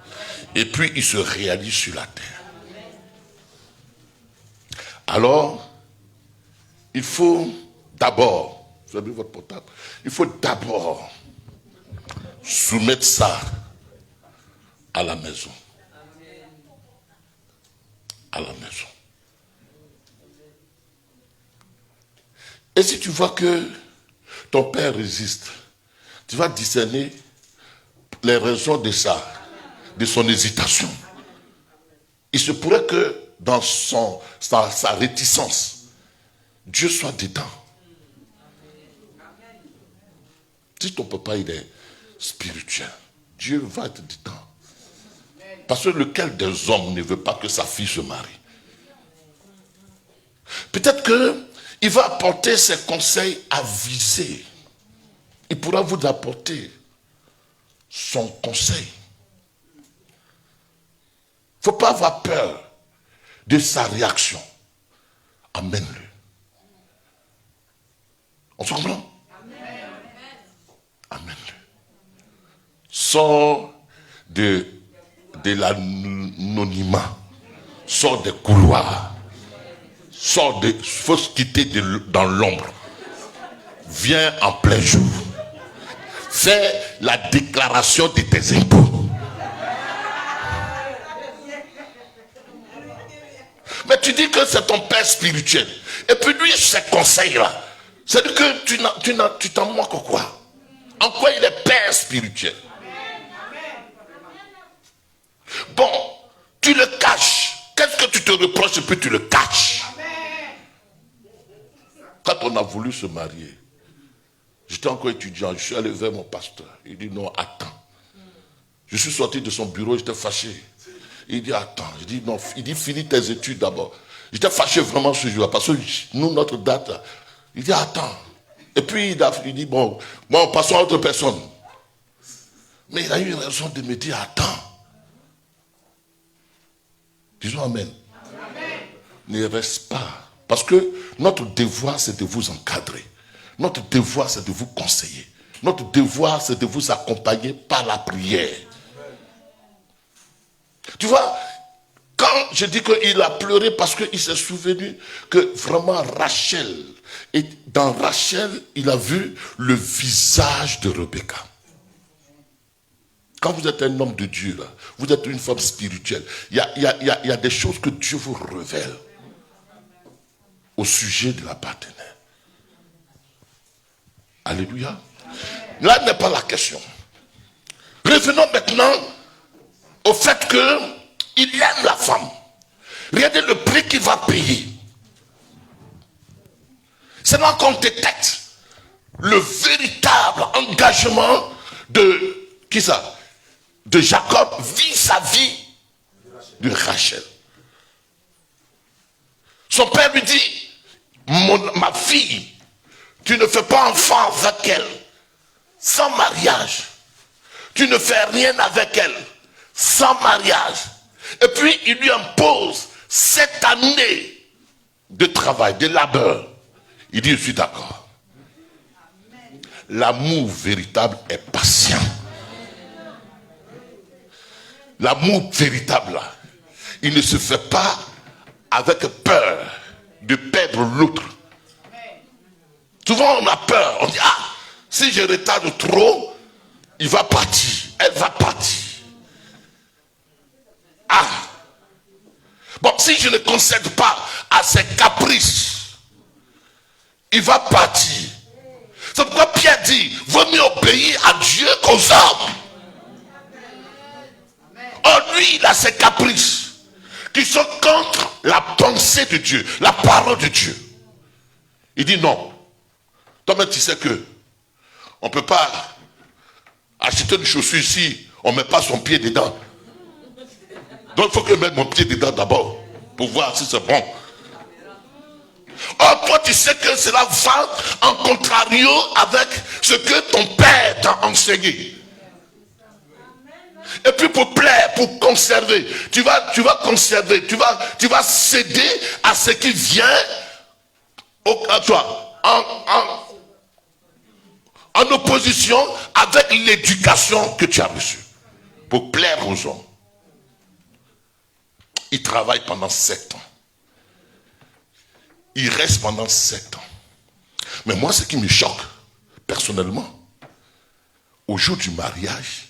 et puis ils se réalisent sur la terre. Alors, il faut d'abord, vous avez votre portable, il faut d'abord soumettre ça à la maison. À la maison. Et si tu vois que ton père résiste, tu vas discerner les raisons de son hésitation. Il se pourrait que dans sa réticence, Dieu soit dedans. Si ton papa il est spirituel, Dieu va être dedans. Parce que lequel des hommes ne veut pas que sa fille se marie? Peut-être qu'il va apporter ses conseils avisés. Il pourra vous apporter son conseil. Il ne faut pas avoir peur de sa réaction. Amène-le. On se comprend? Amène-le. Sors de l'anonymat. Sors des couloirs. Il faut se quitter dans l'ombre. Viens en plein jour. Fais la déclaration de tes impôts. Mais tu dis que c'est ton père spirituel. Et puis lui, ses conseils-là. C'est-à-dire que tu t'en moques quoi? En quoi il est père spirituel? Bon, tu le caches. Qu'est-ce que tu te reproches et puis tu le caches? Quand on a voulu se marier, j'étais encore étudiant, je suis allé vers mon pasteur. Il dit non, attends. Je suis sorti de son bureau, j'étais fâché. Il dit attends. Je dis non, il dit finis tes études d'abord. J'étais fâché vraiment ce jour-là parce que nous, notre date, il dit attends. Et puis il dit bon, passons à autre personne. Mais il a eu raison de me dire attends. Disons amen. Amen. Ne reste pas. Parce que notre devoir, c'est de vous encadrer. Notre devoir, c'est de vous conseiller. Notre devoir, c'est de vous accompagner par la prière. Tu vois, quand je dis qu'il a pleuré parce qu'il s'est souvenu que vraiment Rachel, et dans Rachel, il a vu le visage de Rebecca. Quand vous êtes un homme de Dieu, là, vous êtes une femme spirituelle, il y a des choses que Dieu vous révèle au sujet de la partenaire. Alléluia. Là n'est pas la question. Revenons maintenant au fait qu'il aime la femme. Regardez le prix qu'il va payer. C'est là qu'on détecte le véritable engagement de qui ça? De Jacob vis-à-vis de Rachel. Son père lui dit, ma fille, tu ne fais pas enfant avec elle sans mariage. Tu ne fais rien avec elle sans mariage. Et puis il lui impose 7 années de travail, de labeur. Il dit, je suis d'accord. L'amour véritable est patient. L'amour véritable, là, il ne se fait pas avec peur de perdre l'autre. Souvent on a peur, on dit, si je retarde trop, il va partir, elle va partir. Bon, si je ne concède pas à ses caprices, il va partir. C'est pourquoi Pierre dit, vaut mieux obéir à Dieu qu'aux hommes. Or lui, il a ses caprices qui sont contre la pensée de Dieu, la parole de Dieu. Il dit non. Toi-même, tu sais que on ne peut pas acheter une chaussure ici, on ne met pas son pied dedans. Donc il faut que je mette mon pied dedans d'abord pour voir si c'est bon. Or toi, tu sais que cela va en contrario avec ce que ton père t'a enseigné. Et puis pour plaire, pour conserver, tu vas conserver, tu vas céder à ce qui vient à toi, en opposition avec l'éducation que tu as reçue. Pour plaire aux hommes. Il travaille pendant 7 ans. Il reste pendant 7 ans. Mais moi, ce qui me choque, personnellement, au jour du mariage,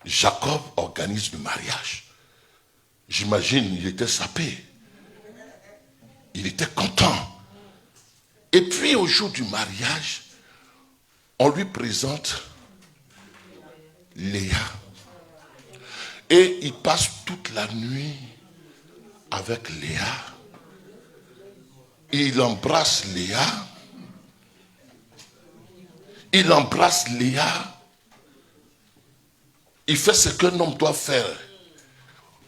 Jacob organise le mariage. J'imagine, il était sapé. Il était content. Et puis, au jour du mariage, on lui présente Léa. Et il passe toute la nuit avec Léa. Il embrasse Léa. Il embrasse Léa. Il fait ce qu'un homme doit faire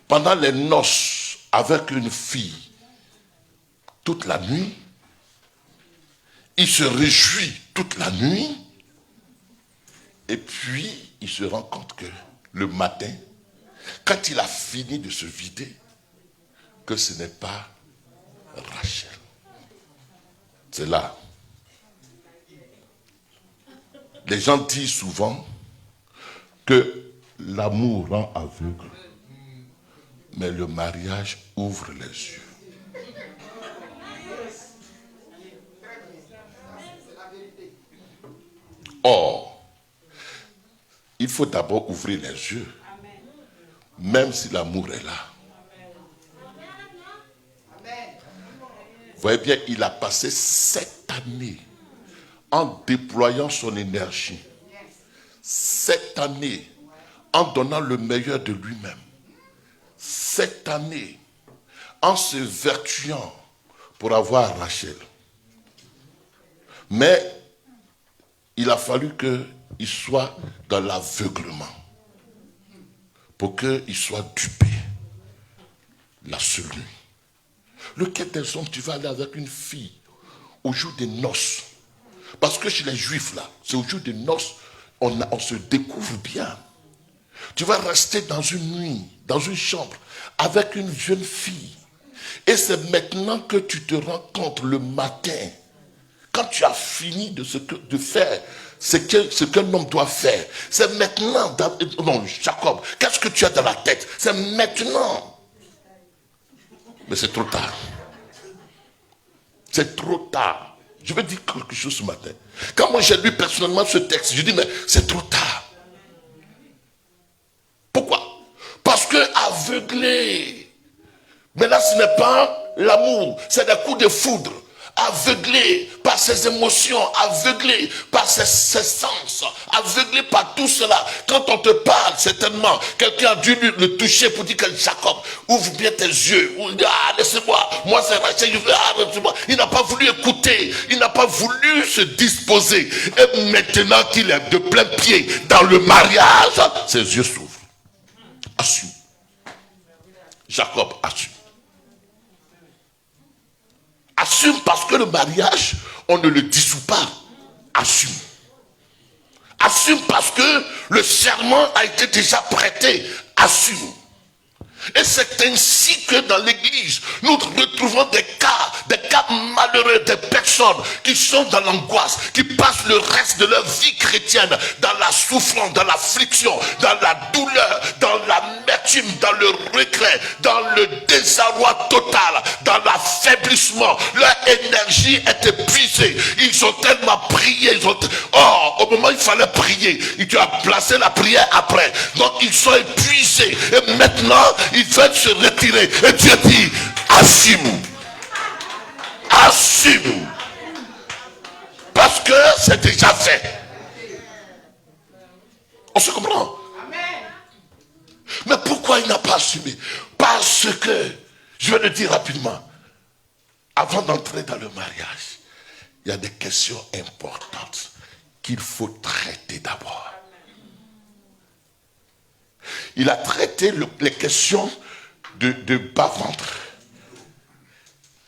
pendant les noces avec une fille toute la nuit. Il se réjouit toute la nuit. Et puis, il se rend compte que le matin, quand il a fini de se vider, que ce n'est pas Rachel. C'est là. Les gens disent souvent que l'amour rend aveugle, mais le mariage ouvre les yeux. Or, il faut d'abord ouvrir les yeux, même si l'amour est là. Vous voyez bien, il a passé 7 années en déployant son énergie. 7 années en donnant le meilleur de lui-même. 7 années en se vertuant pour avoir Rachel. Mais il a fallu qu'il soit dans l'aveuglement pour qu'il soit dupé. La seule nuit. Lequel des hommes tu vas aller avec une fille au jour des noces? Parce que chez les juifs là, c'est au jour des noces, on se découvre bien. Tu vas rester dans une nuit, dans une chambre, avec une jeune fille. Et c'est maintenant que tu te rends compte le matin, quand tu as fini de faire ce qu'un homme doit faire. C'est maintenant, non, Jacob, qu'est-ce que tu as dans la tête? C'est maintenant. Mais c'est trop tard. C'est trop tard. Je vais dire quelque chose ce matin. Quand moi j'ai lu personnellement ce texte, je dis mais c'est trop tard. Pourquoi? Parce que aveuglé. Mais là ce n'est pas l'amour, c'est des coups de foudre. Aveuglé par ses émotions, aveuglé par ses sens, aveuglé par tout cela. Quand on te parle, certainement, quelqu'un a dû le toucher pour dire que Jacob, ouvre bien tes yeux. Ah, laissez-moi, moi c'est Rachel, laissez-moi. Il n'a pas voulu écouter, il n'a pas voulu se disposer. Et maintenant qu'il est de plein pied dans le mariage, ses yeux s'ouvrent. Assume. Jacob assume. Assume parce que le mariage, on ne le dissout pas. Assume. Assume parce que le serment a été déjà prêté. Assume. Et c'est ainsi que dans l'église, nous retrouvons des cas malheureux, des personnes qui sont dans l'angoisse, qui passent le reste de leur vie chrétienne dans la souffrance, dans l'affliction, dans la douleur, dans l'amertume, dans le regret, dans le désarroi total, dans l'affaiblissement. Leur énergie est épuisée. Ils ont tellement prié. Au moment où il fallait prier, tu as placé la prière après. Donc ils sont épuisés. Et maintenant, ils veulent se retirer. Et Dieu dit, assume. Assume. Parce que c'est déjà fait. On se comprend? Mais pourquoi il n'a pas assumé? Parce que, je vais le dire rapidement, avant d'entrer dans le mariage, il y a des questions importantes qu'il faut traiter d'abord. Il a traité les questions de bas-ventre,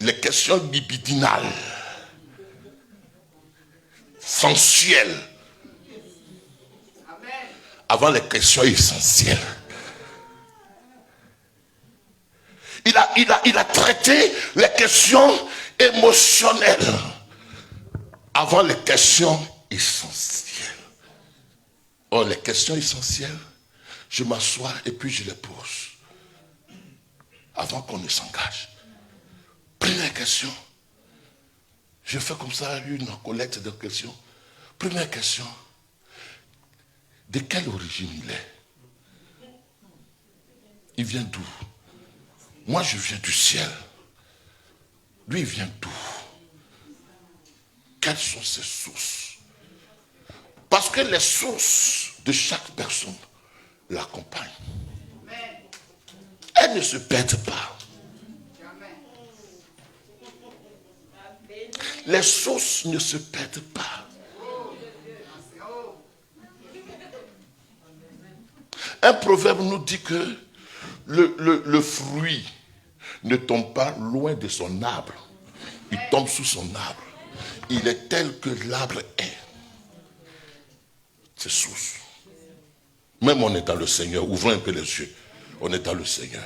les questions libidinales, sensuelles, avant les questions essentielles. Il a traité les questions émotionnelles avant les questions essentielles. Or, les questions essentielles, je m'assois et puis je les pose. Avant qu'on ne s'engage. Première question. Je fais comme ça une collecte de questions. Première question. De quelle origine il est? Il vient d'où? Moi, je viens du ciel. Lui, il vient d'où? Quelles sont ses sources? Parce que les sources de chaque personne l'accompagne. Elle ne se perd pas. Les sources ne se perdent pas. Un proverbe nous dit que le fruit ne tombe pas loin de son arbre. Il tombe sous son arbre. Il est tel que l'arbre est. C'est source. Même on est dans le Seigneur. Ouvrons un peu les yeux. On est dans le Seigneur.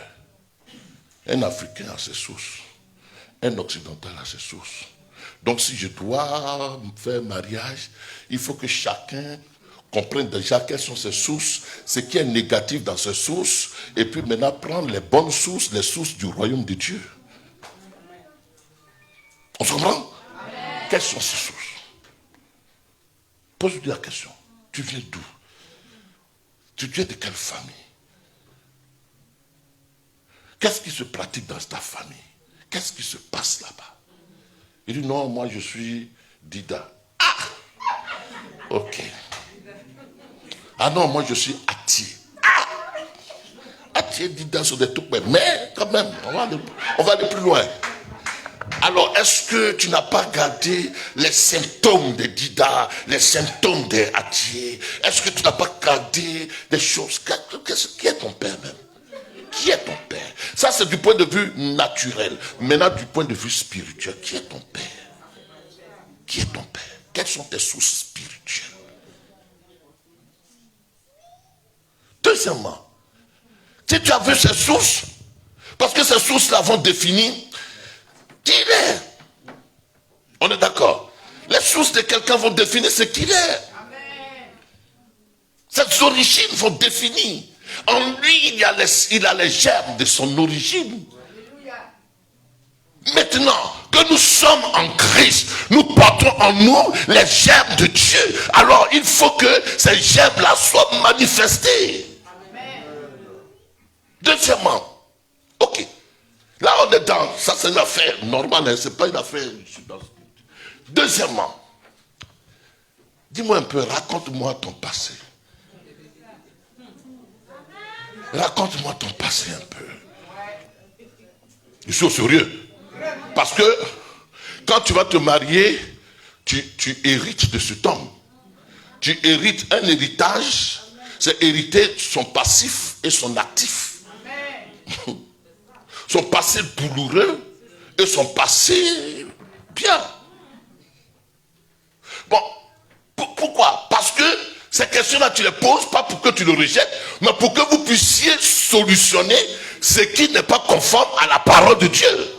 Un Africain a ses sources. Un Occidental a ses sources. Donc si je dois faire mariage, il faut que chacun comprenne déjà quelles sont ses sources, ce qui est négatif dans ses sources, et puis maintenant prendre les bonnes sources, les sources du royaume de Dieu. On se comprend? Amen. Quelles sont ces sources? Pose-lui la question. Tu viens d'où? Tu viens de quelle famille? Qu'est-ce qui se pratique dans ta famille? Qu'est-ce qui se passe là-bas? Il dit non, moi je suis Dida. Ah! Ok. Ah non, moi je suis Atier. Ah! Atier, Dida sont des tout petits. Mais quand même, on va aller plus loin. Alors, est-ce que tu n'as pas gardé les symptômes de Dida, les symptômes de Atier? Est-ce que tu n'as pas gardé des choses? Qui est ton père même? Qui est ton père? Ça, c'est du point de vue naturel. Maintenant, du point de vue spirituel, qui est ton père? Qui est ton père? Quelles sont tes sources spirituelles? Deuxièmement, si tu as vu ces sources, parce que ces sources-là vont définir qui il est. On est d'accord? Les sources de quelqu'un vont définir ce qu'il est. Ces origines vont définir. En lui, il a les germes de son origine. Maintenant que nous sommes en Christ, nous portons en nous les germes de Dieu. Alors il faut que ces germes-là soient manifestés. Deuxièmement, ok. Là on est dans, ça c'est une affaire normale, hein, c'est pas une affaire. Deuxièmement, dis-moi un peu, raconte-moi ton passé. Raconte-moi ton passé un peu. Je suis au sérieux. Parce que quand tu vas te marier, tu hérites de cet homme. Tu hérites un héritage, c'est hériter son passif et son actif. Son passé douloureux et son passé bien. Bon, pourquoi? Parce que ces questions-là, tu les poses pas pour que tu le rejettes, mais pour que vous puissiez solutionner ce qui n'est pas conforme à la parole de Dieu.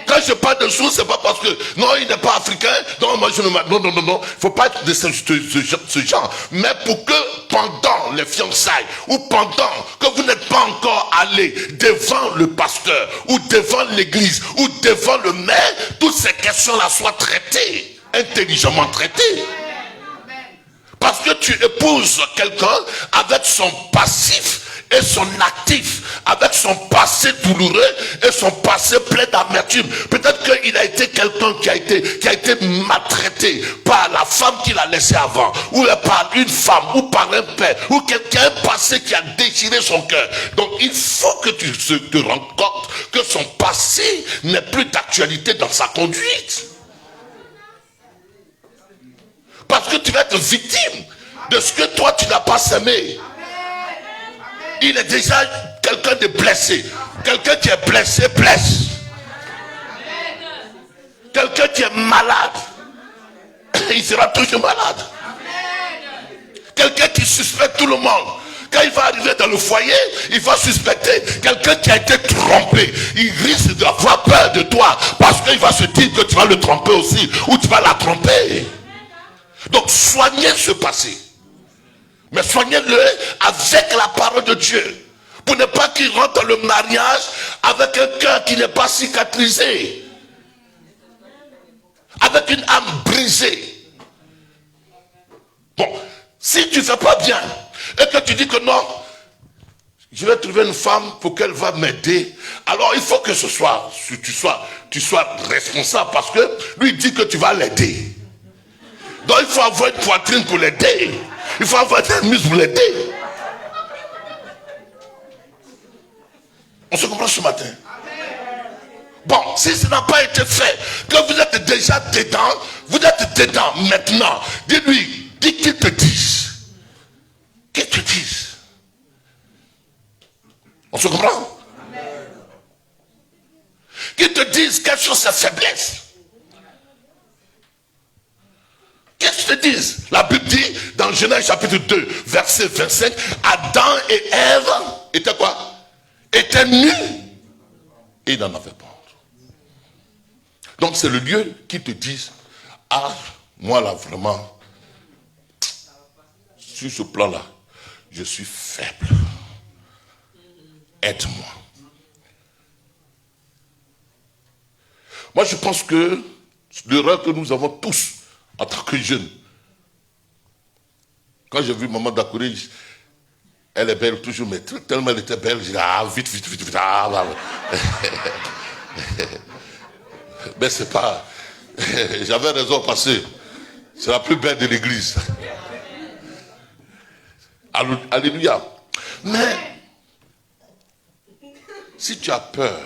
Quand je parle de choses, c'est pas parce que non, il n'est pas africain, non, moi je ne non, non, non, non, il ne faut pas être de ce genre. Mais pour que pendant les fiançailles ou pendant que vous n'êtes pas encore allé devant le pasteur ou devant l'église ou devant le maire, toutes ces questions-là soient traitées, intelligemment traitées. Parce que tu épouses quelqu'un avec son passif et son actif, avec son passé douloureux et son passé plein d'amertume. Peut-être qu'il a été quelqu'un qui a été maltraité par la femme qu'il a laissée avant, ou par une femme, ou par un père, ou quelqu'un passé qui a déchiré son cœur. Donc il faut que tu te rendes compte que son passé n'est plus d'actualité dans sa conduite. Parce que tu vas être victime de ce que toi tu n'as pas semé. Il est déjà quelqu'un de blessé. Quelqu'un qui est blessé blesse. Quelqu'un qui est malade, il sera toujours malade. Quelqu'un qui suspecte tout le monde. Quand il va arriver dans le foyer, il va suspecter quelqu'un qui a été trompé. Il risque d'avoir peur de toi parce qu'il va se dire que tu vas le tromper aussi ou tu vas la tromper. Donc soignez ce passé. Mais soignez-le avec la parole de Dieu. Pour ne pas qu'il rentre dans le mariage avec un cœur qui n'est pas cicatrisé. Avec une âme brisée. Bon, si tu ne fais pas bien et que tu dis que non, je vais trouver une femme pour qu'elle va m'aider. Alors il faut que tu sois responsable parce que lui dit que tu vas l'aider. Donc il faut avoir une poitrine pour l'aider. Il faut avoir des muscles pour l'aider. On se comprend ce matin? Bon, si ça n'a pas été fait, que vous êtes déjà dedans, vous êtes dedans maintenant. Dis-lui, dis qu'il te dise. Qu'il te dise. On se comprend? Qu'il te dise quelles sont ses faiblesses. Qu'est-ce qu'ils te disent? La Bible dit dans Genèse chapitre 2, verset 25, Adam et Ève étaient quoi? Étaient nus et n'en avaient pas. Donc c'est le lieu qui te dit, ah, moi là vraiment, sur ce plan-là, je suis faible. Aide-moi. Moi je pense que l'erreur que nous avons tous, en tant que jeunes, quand j'ai vu maman Dakouré, elle est belle toujours, mais tellement elle était belle, j'ai dit, ah, vite, vite, vite, vite, ah, mais c'est pas, j'avais raison parce que c'est la plus belle de l'église. Alléluia. Mais, si tu as peur,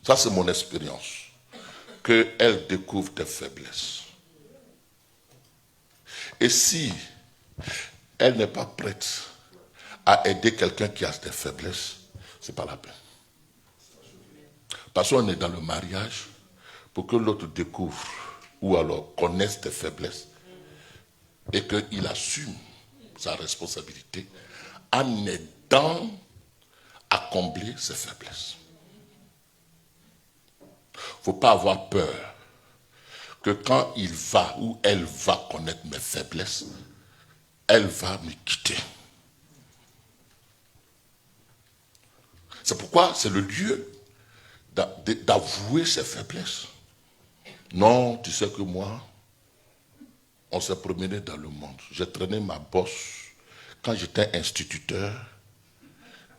ça c'est mon expérience, qu'elle découvre tes faiblesses. Et si elle n'est pas prête à aider quelqu'un qui a des faiblesses, c'est pas la peine. Parce qu'on est dans le mariage pour que l'autre découvre ou alors connaisse tes faiblesses et qu'il assume sa responsabilité en aidant à combler ses faiblesses. Il ne faut pas avoir peur que quand il va ou elle va connaître mes faiblesses, elle va me quitter. C'est pourquoi c'est le lieu d'avouer ses faiblesses. Non, tu sais que moi, on s'est promené dans le monde. J'ai traîné ma bosse quand j'étais instituteur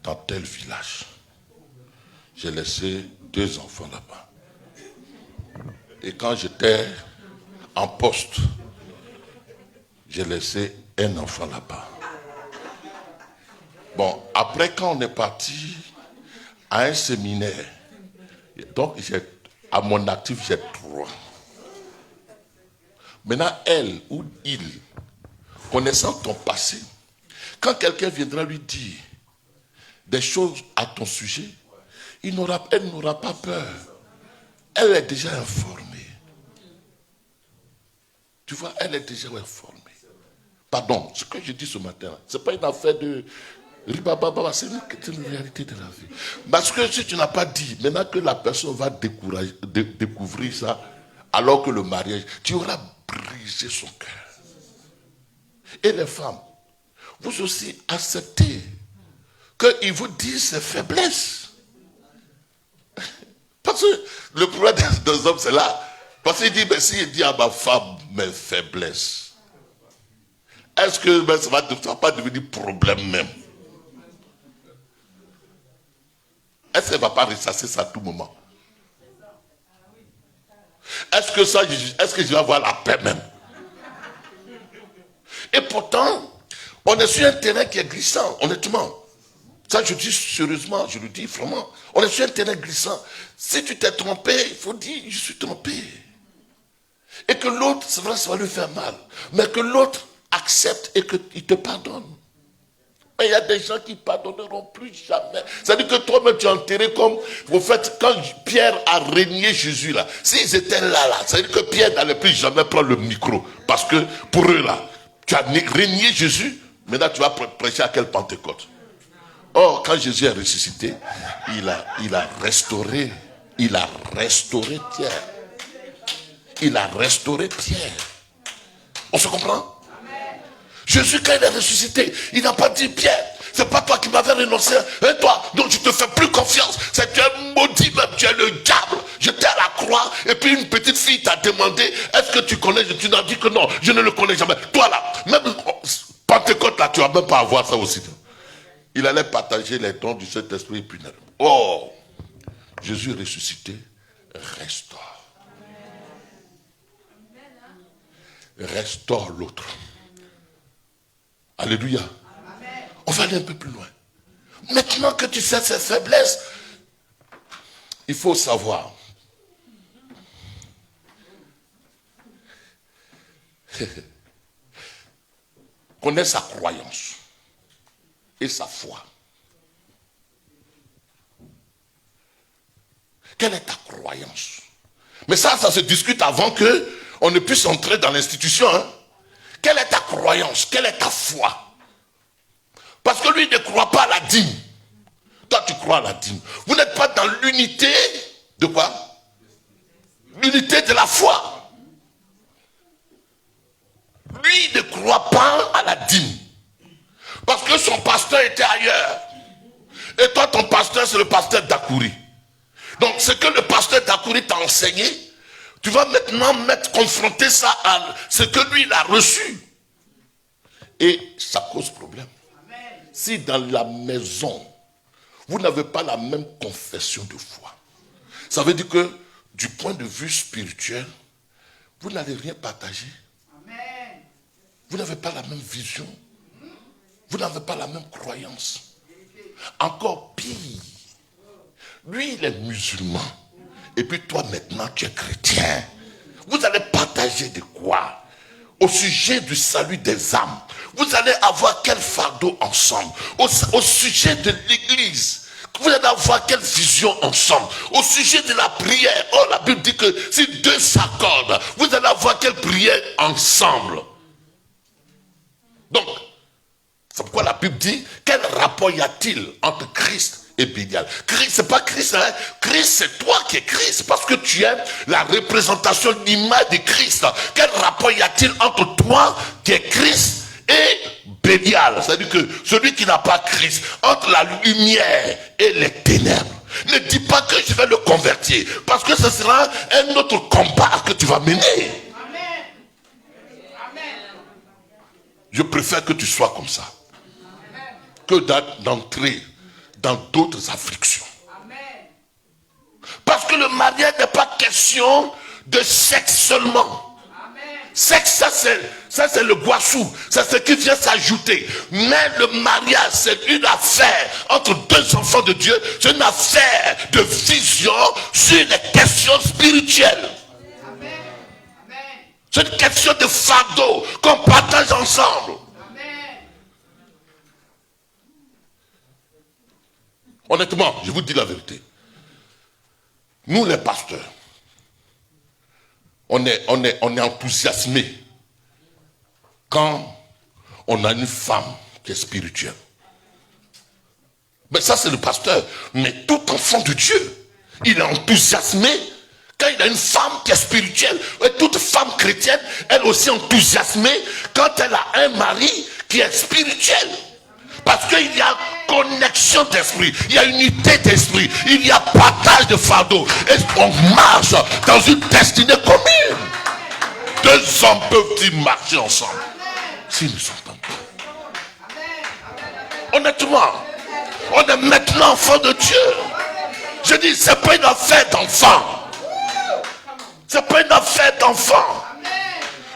dans tel village. J'ai laissé 2 enfants là-bas. Et quand j'étais en poste, j'ai laissé 1 enfant là-bas. Bon, après quand on est parti à un séminaire, donc à mon actif j'ai 3. Maintenant elle ou il, connaissant ton passé, quand quelqu'un viendra lui dire des choses à ton sujet, elle n'aura pas peur. Elle est déjà informée. Tu vois, elle est déjà informée. Pardon, ce que je dis ce matin, ce n'est pas une affaire de ribababa, c'est une réalité de la vie. Parce que si tu n'as pas dit, maintenant que la personne va découvrir ça, alors que le mariage, tu auras brisé son cœur. Et les femmes, vous aussi acceptez qu'il vous dise ses faiblesses. Parce que le problème des hommes, c'est là. Parce qu'il dit, mais s'il dit à ma femme mes faiblesses, est-ce que ça ne va pas devenir problème même? Est-ce qu'elle ne va pas ressasser ça à tout moment? Est-ce que je vais avoir la paix même? Et pourtant, on est sur un terrain qui est glissant, honnêtement. Ça, je dis sérieusement, je le dis vraiment. On est sur un terrain glissant. Si tu t'es trompé, il faut dire, je suis trompé. Et que l'autre, c'est vrai, ça va lui faire mal. Mais que l'autre accepte et qu'il te pardonne. Mais il y a des gens qui ne pardonneront plus jamais. C'est-à-dire que toi-même, tu es enterré comme, vous faites, quand Pierre a régné Jésus, là, s'ils étaient là, c'est-à-dire que Pierre n'allait plus jamais prendre le micro. Parce que, pour eux, là, tu as régné Jésus, maintenant tu vas prêcher à quelle Pentecôte? Or, quand Jésus est ressuscité, il a restauré Pierre. Il a restauré Pierre. On se comprend? Jésus, quand il est ressuscité, il n'a pas dit, Pierre, c'est pas toi qui m'avais renoncé, et toi, donc je te fais plus confiance, c'est que tu es maudit même, tu es le diable, j'étais à la croix, et puis une petite fille t'a demandé, est-ce que tu connais, tu n'as dit que non, je ne le connais jamais. Toi là, même Pentecôte là, tu vas même pas avoir ça aussi. Il allait partager les dons du Saint-Esprit et puis oh, Jésus ressuscité, restaure. Restaure l'autre. Alléluia. Amen. On va aller un peu plus loin. Maintenant que tu sais ses faiblesses, il faut savoir. Connaître sa croyance et sa foi. Quelle est ta croyance? Mais ça se discute avant qu'on ne puisse entrer dans l'institution. Hein? Quelle est ta croyance? Quelle est ta foi? Parce que lui ne croit pas à la dîme. Toi, tu crois à la dîme. Vous n'êtes pas dans l'unité de quoi? L'unité de la foi. Lui ne croit pas à la dîme. Parce que son pasteur était ailleurs. Et toi, ton pasteur, c'est le pasteur d'Akouri. Donc, ce que le pasteur d'Akouri t'a enseigné, tu vas maintenant confronter ça à ce que lui, il a reçu. Et ça cause problème. Amen. Si dans la maison, vous n'avez pas la même confession de foi, ça veut dire que, du point de vue spirituel, vous n'allez rien partager. Amen. Vous n'avez pas la même vision. Vous n'avez pas la même croyance. Encore pire. Lui, il est musulman. Et puis toi, maintenant, tu es chrétien. Vous allez partager de quoi? Au sujet du salut des âmes. Vous allez avoir quel fardeau ensemble? Au sujet de l'église. Vous allez avoir quelle vision ensemble? Au sujet de la prière. Oh, la Bible dit que si deux s'accordent, vous allez avoir quelle prière ensemble? Donc, c'est pourquoi la Bible dit, quel rapport y a-t-il entre Christ et Bélial? Christ, c'est pas Christ, hein? Christ, c'est toi qui es Christ, parce que tu es la représentation, l'image de Christ. Quel rapport y a-t-il entre toi qui es Christ et Bélial? C'est-à-dire que celui qui n'a pas Christ, entre la lumière et les ténèbres. Ne dis pas que je vais le convertir, parce que ce sera un autre combat que tu vas mener. Amen. Amen. Je préfère que tu sois comme ça, que d'entrer dans d'autres afflictions. Amen. Parce que le mariage n'est pas question de sexe seulement. Amen. Sexe, ça c'est le boissou, c'est ce qui vient s'ajouter. Mais le mariage, c'est une affaire entre deux enfants de Dieu, c'est une affaire de vision sur les questions spirituelles. Amen. C'est une question de fardeau qu'on partage ensemble. Honnêtement, je vous dis la vérité. Nous les pasteurs, on est enthousiasmés quand on a une femme qui est spirituelle. Mais ça c'est le pasteur. Mais tout enfant de Dieu, il est enthousiasmé quand il a une femme qui est spirituelle. Et toute femme chrétienne, elle aussi enthousiasmée quand elle a un mari qui est spirituel. Parce qu'il y a connexion d'esprit, il y a unité d'esprit, il y a partage de fardeau. Et on marche dans une destinée commune. Deux hommes peuvent-ils marcher ensemble s'ils ne s'entendent pas? Honnêtement, on est maintenant enfant de Dieu. Je dis, c'est pas une affaire d'enfant. C'est pas une affaire d'enfant.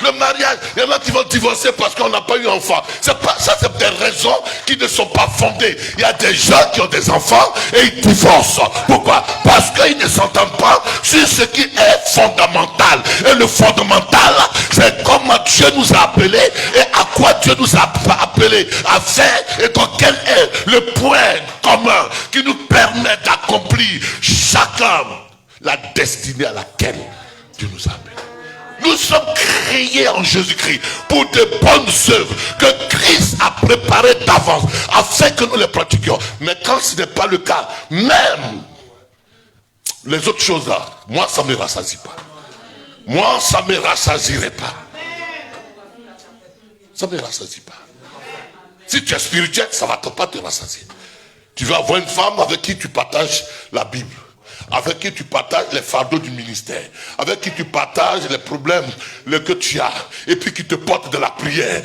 Le mariage, il y en a qui vont divorcer parce qu'on n'a pas eu enfant. C'est pas ça, c'est des raisons qui ne sont pas fondées. Il y a des gens qui ont des enfants et ils divorcent. Pourquoi? Parce qu'ils ne s'entendent pas sur ce qui est fondamental. Et le fondamental, c'est comment Dieu nous a appelés et à quoi Dieu nous a appelés à faire, et donc quel est le point commun qui nous permet d'accomplir chacun la destinée à laquelle Dieu nous a appelés. Nous sommes créés en Jésus-Christ pour de bonnes œuvres que Christ a préparées d'avance afin que nous les pratiquions. Mais quand ce n'est pas le cas, même les autres choses là, moi ça ne me rassasie pas. Moi ça ne me rassasierait pas. Ça ne me rassasie pas. Si tu es spirituel, ça ne va pas te rassasier. Tu vas avoir une femme avec qui tu partages la Bible, avec qui tu partages les fardeaux du ministère, avec qui tu partages les problèmes que tu as, et puis qui te porte de la prière.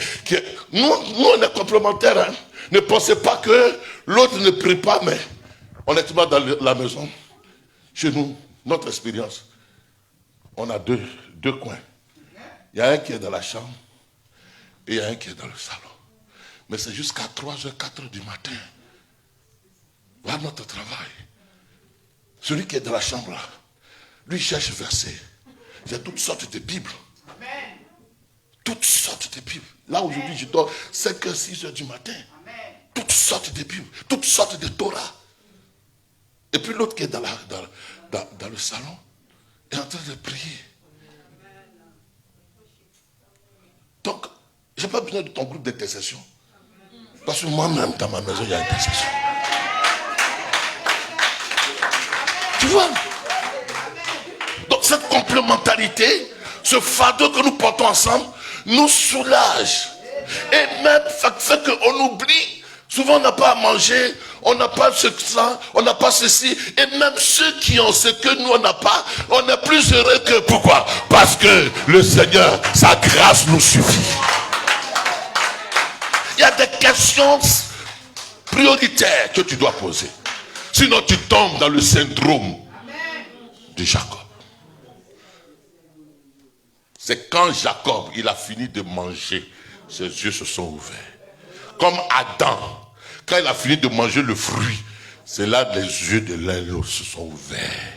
Nous on est complémentaires. Hein? Ne pensez pas que l'autre ne prie pas, mais honnêtement dans la maison, chez nous, notre expérience, on a deux coins. Il y a un qui est dans la chambre et il y a un qui est dans le salon. Mais c'est jusqu'à 3h, 4h du matin. Voilà notre travail. Celui qui est dans la chambre là, lui cherche verset. Il y a toutes sortes de Bibles. Amen. Toutes sortes de Bibles. Là aujourd'hui je dors 5h, 6h du matin. Amen. Toutes sortes de Bibles, toutes sortes de Torah. Et puis l'autre qui est dans le salon est en train de prier. Donc, je n'ai pas besoin de ton groupe d'intercession. Parce que moi-même, dans ma maison, il y a intercession. Tu vois? Donc cette complémentarité, ce fardeau que nous portons ensemble, nous soulage. Et même fait qu'on oublie, souvent on n'a pas à manger, on n'a pas ça, on n'a pas ceci. Et même ceux qui ont ce que nous on n'a pas, on est plus heureux que. Pourquoi? Parce que le Seigneur, sa grâce nous suffit. Il y a des questions prioritaires que tu dois poser. Sinon tu tombes dans le syndrome de Jacob. C'est quand Jacob, il a fini de manger, ses yeux se sont ouverts. Comme Adam, quand il a fini de manger le fruit, c'est là les yeux de l'un et l'autre se sont ouverts.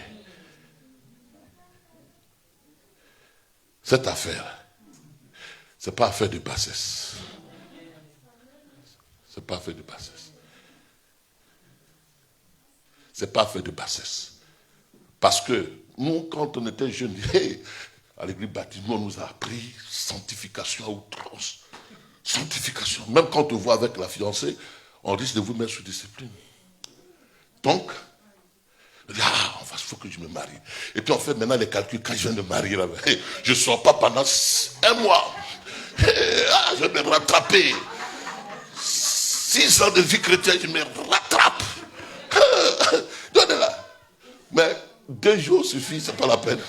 Cette affaire, c'est pas affaire de bassesse. C'est pas affaire de bassesse. C'est pas affaire de bassesse. Parce que nous, quand on était jeunes, à l'église baptiste, on nous a appris sanctification à outrance. Sanctification. Même quand on voit avec la fiancée, on risque de vous mettre sous discipline. Donc, il faut que je me marie. Et puis on fait maintenant les calculs. Quand je viens de marier, je ne sors pas pendant 1 mois. Je vais me rattraper. 6 ans de vie chrétienne, je me rattrape. Donnez-la. Mais 2 jours suffit, c'est pas la peine.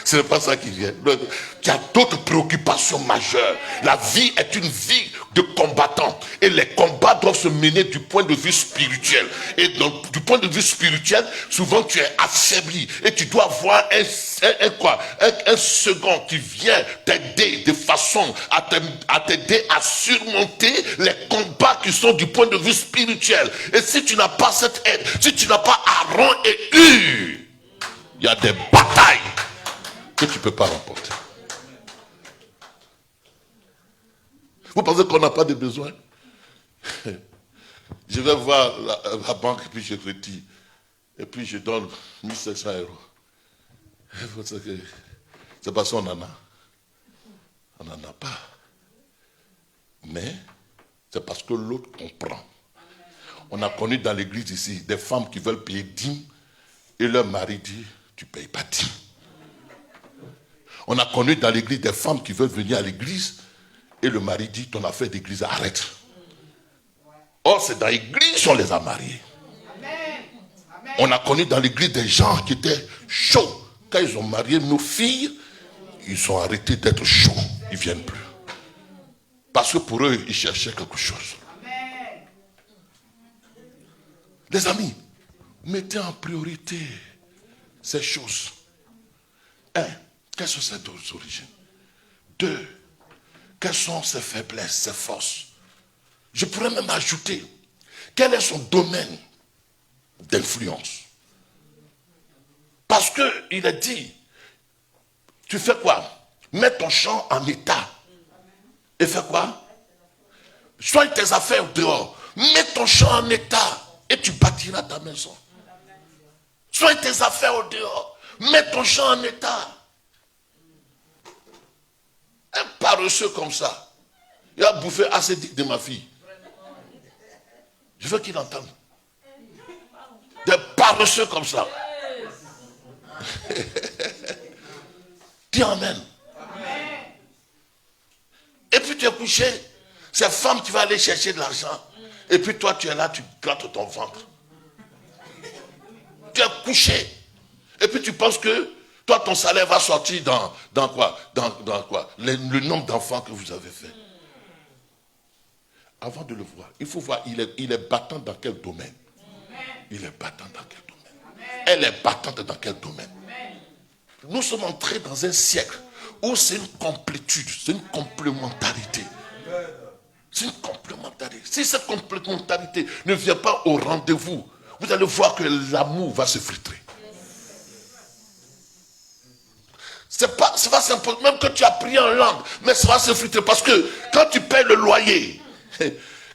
Ce n'est pas ça qui vient. Il y a d'autres préoccupations majeures. La vie est une vie de combattant. Et les combats doivent se mener du point de vue spirituel. Et donc, du point de vue spirituel, souvent tu es affaibli. Et tu dois avoir un second qui vient t'aider de façon à t'aider à surmonter les combats qui sont du point de vue spirituel. Et si tu n'as pas cette aide, si tu n'as pas Aaron et Hur, il y a des batailles que tu ne peux pas remporter. Vous pensez qu'on n'a pas de besoin? Je vais voir la banque et puis je retire. Et puis je donne 1500 €. C'est parce qu'on en a. On n'en a pas. Mais c'est parce que l'autre comprend. On a connu dans l'église ici des femmes qui veulent payer 10 et leur mari dit, tu ne payes pas 10. On a connu dans l'église des femmes qui veulent venir à l'église et le mari dit, ton affaire d'église, arrête. Or, c'est dans l'église qu'on les a mariés. On a connu dans l'église des gens qui étaient chauds. Quand ils ont marié nos filles, ils ont arrêté d'être chauds. Ils ne viennent plus. Parce que pour eux, ils cherchaient quelque chose. Les amis, mettez en priorité ces choses. 1. Quelles sont ses origines? 2. Quelles sont ses faiblesses, ses forces? Je pourrais même ajouter, quel est son domaine d'influence? Parce qu'il est dit, tu fais quoi? Mets ton champ en état. Et fais quoi? Soigne tes affaires dehors. Mets ton champ en état et tu bâtiras ta maison. Soigne tes affaires au dehors. Mets ton champ en état. Un paresseux comme ça, il a bouffé assez de ma fille. Je veux qu'il entende. Des paresseux comme ça. Dis amen. Et puis tu es couché. C'est femme qui va aller chercher de l'argent. Et puis toi tu es là, tu grattes ton ventre. Tu es couché. Et puis tu penses que toi, ton salaire va sortir dans quoi? Dans quoi? Le nombre d'enfants que vous avez fait. Avant de le voir, il faut voir, il est battant dans quel domaine? Il est battant dans quel domaine? Elle est battante dans quel domaine? Nous sommes entrés dans un siècle où c'est une complétude, c'est une complémentarité. C'est une complémentarité. Si cette complémentarité ne vient pas au rendez-vous, vous allez voir que l'amour va se filtrer. C'est pas simple, même que tu as prié en langue, mais ça va se filtrer. Parce que quand tu payes le loyer,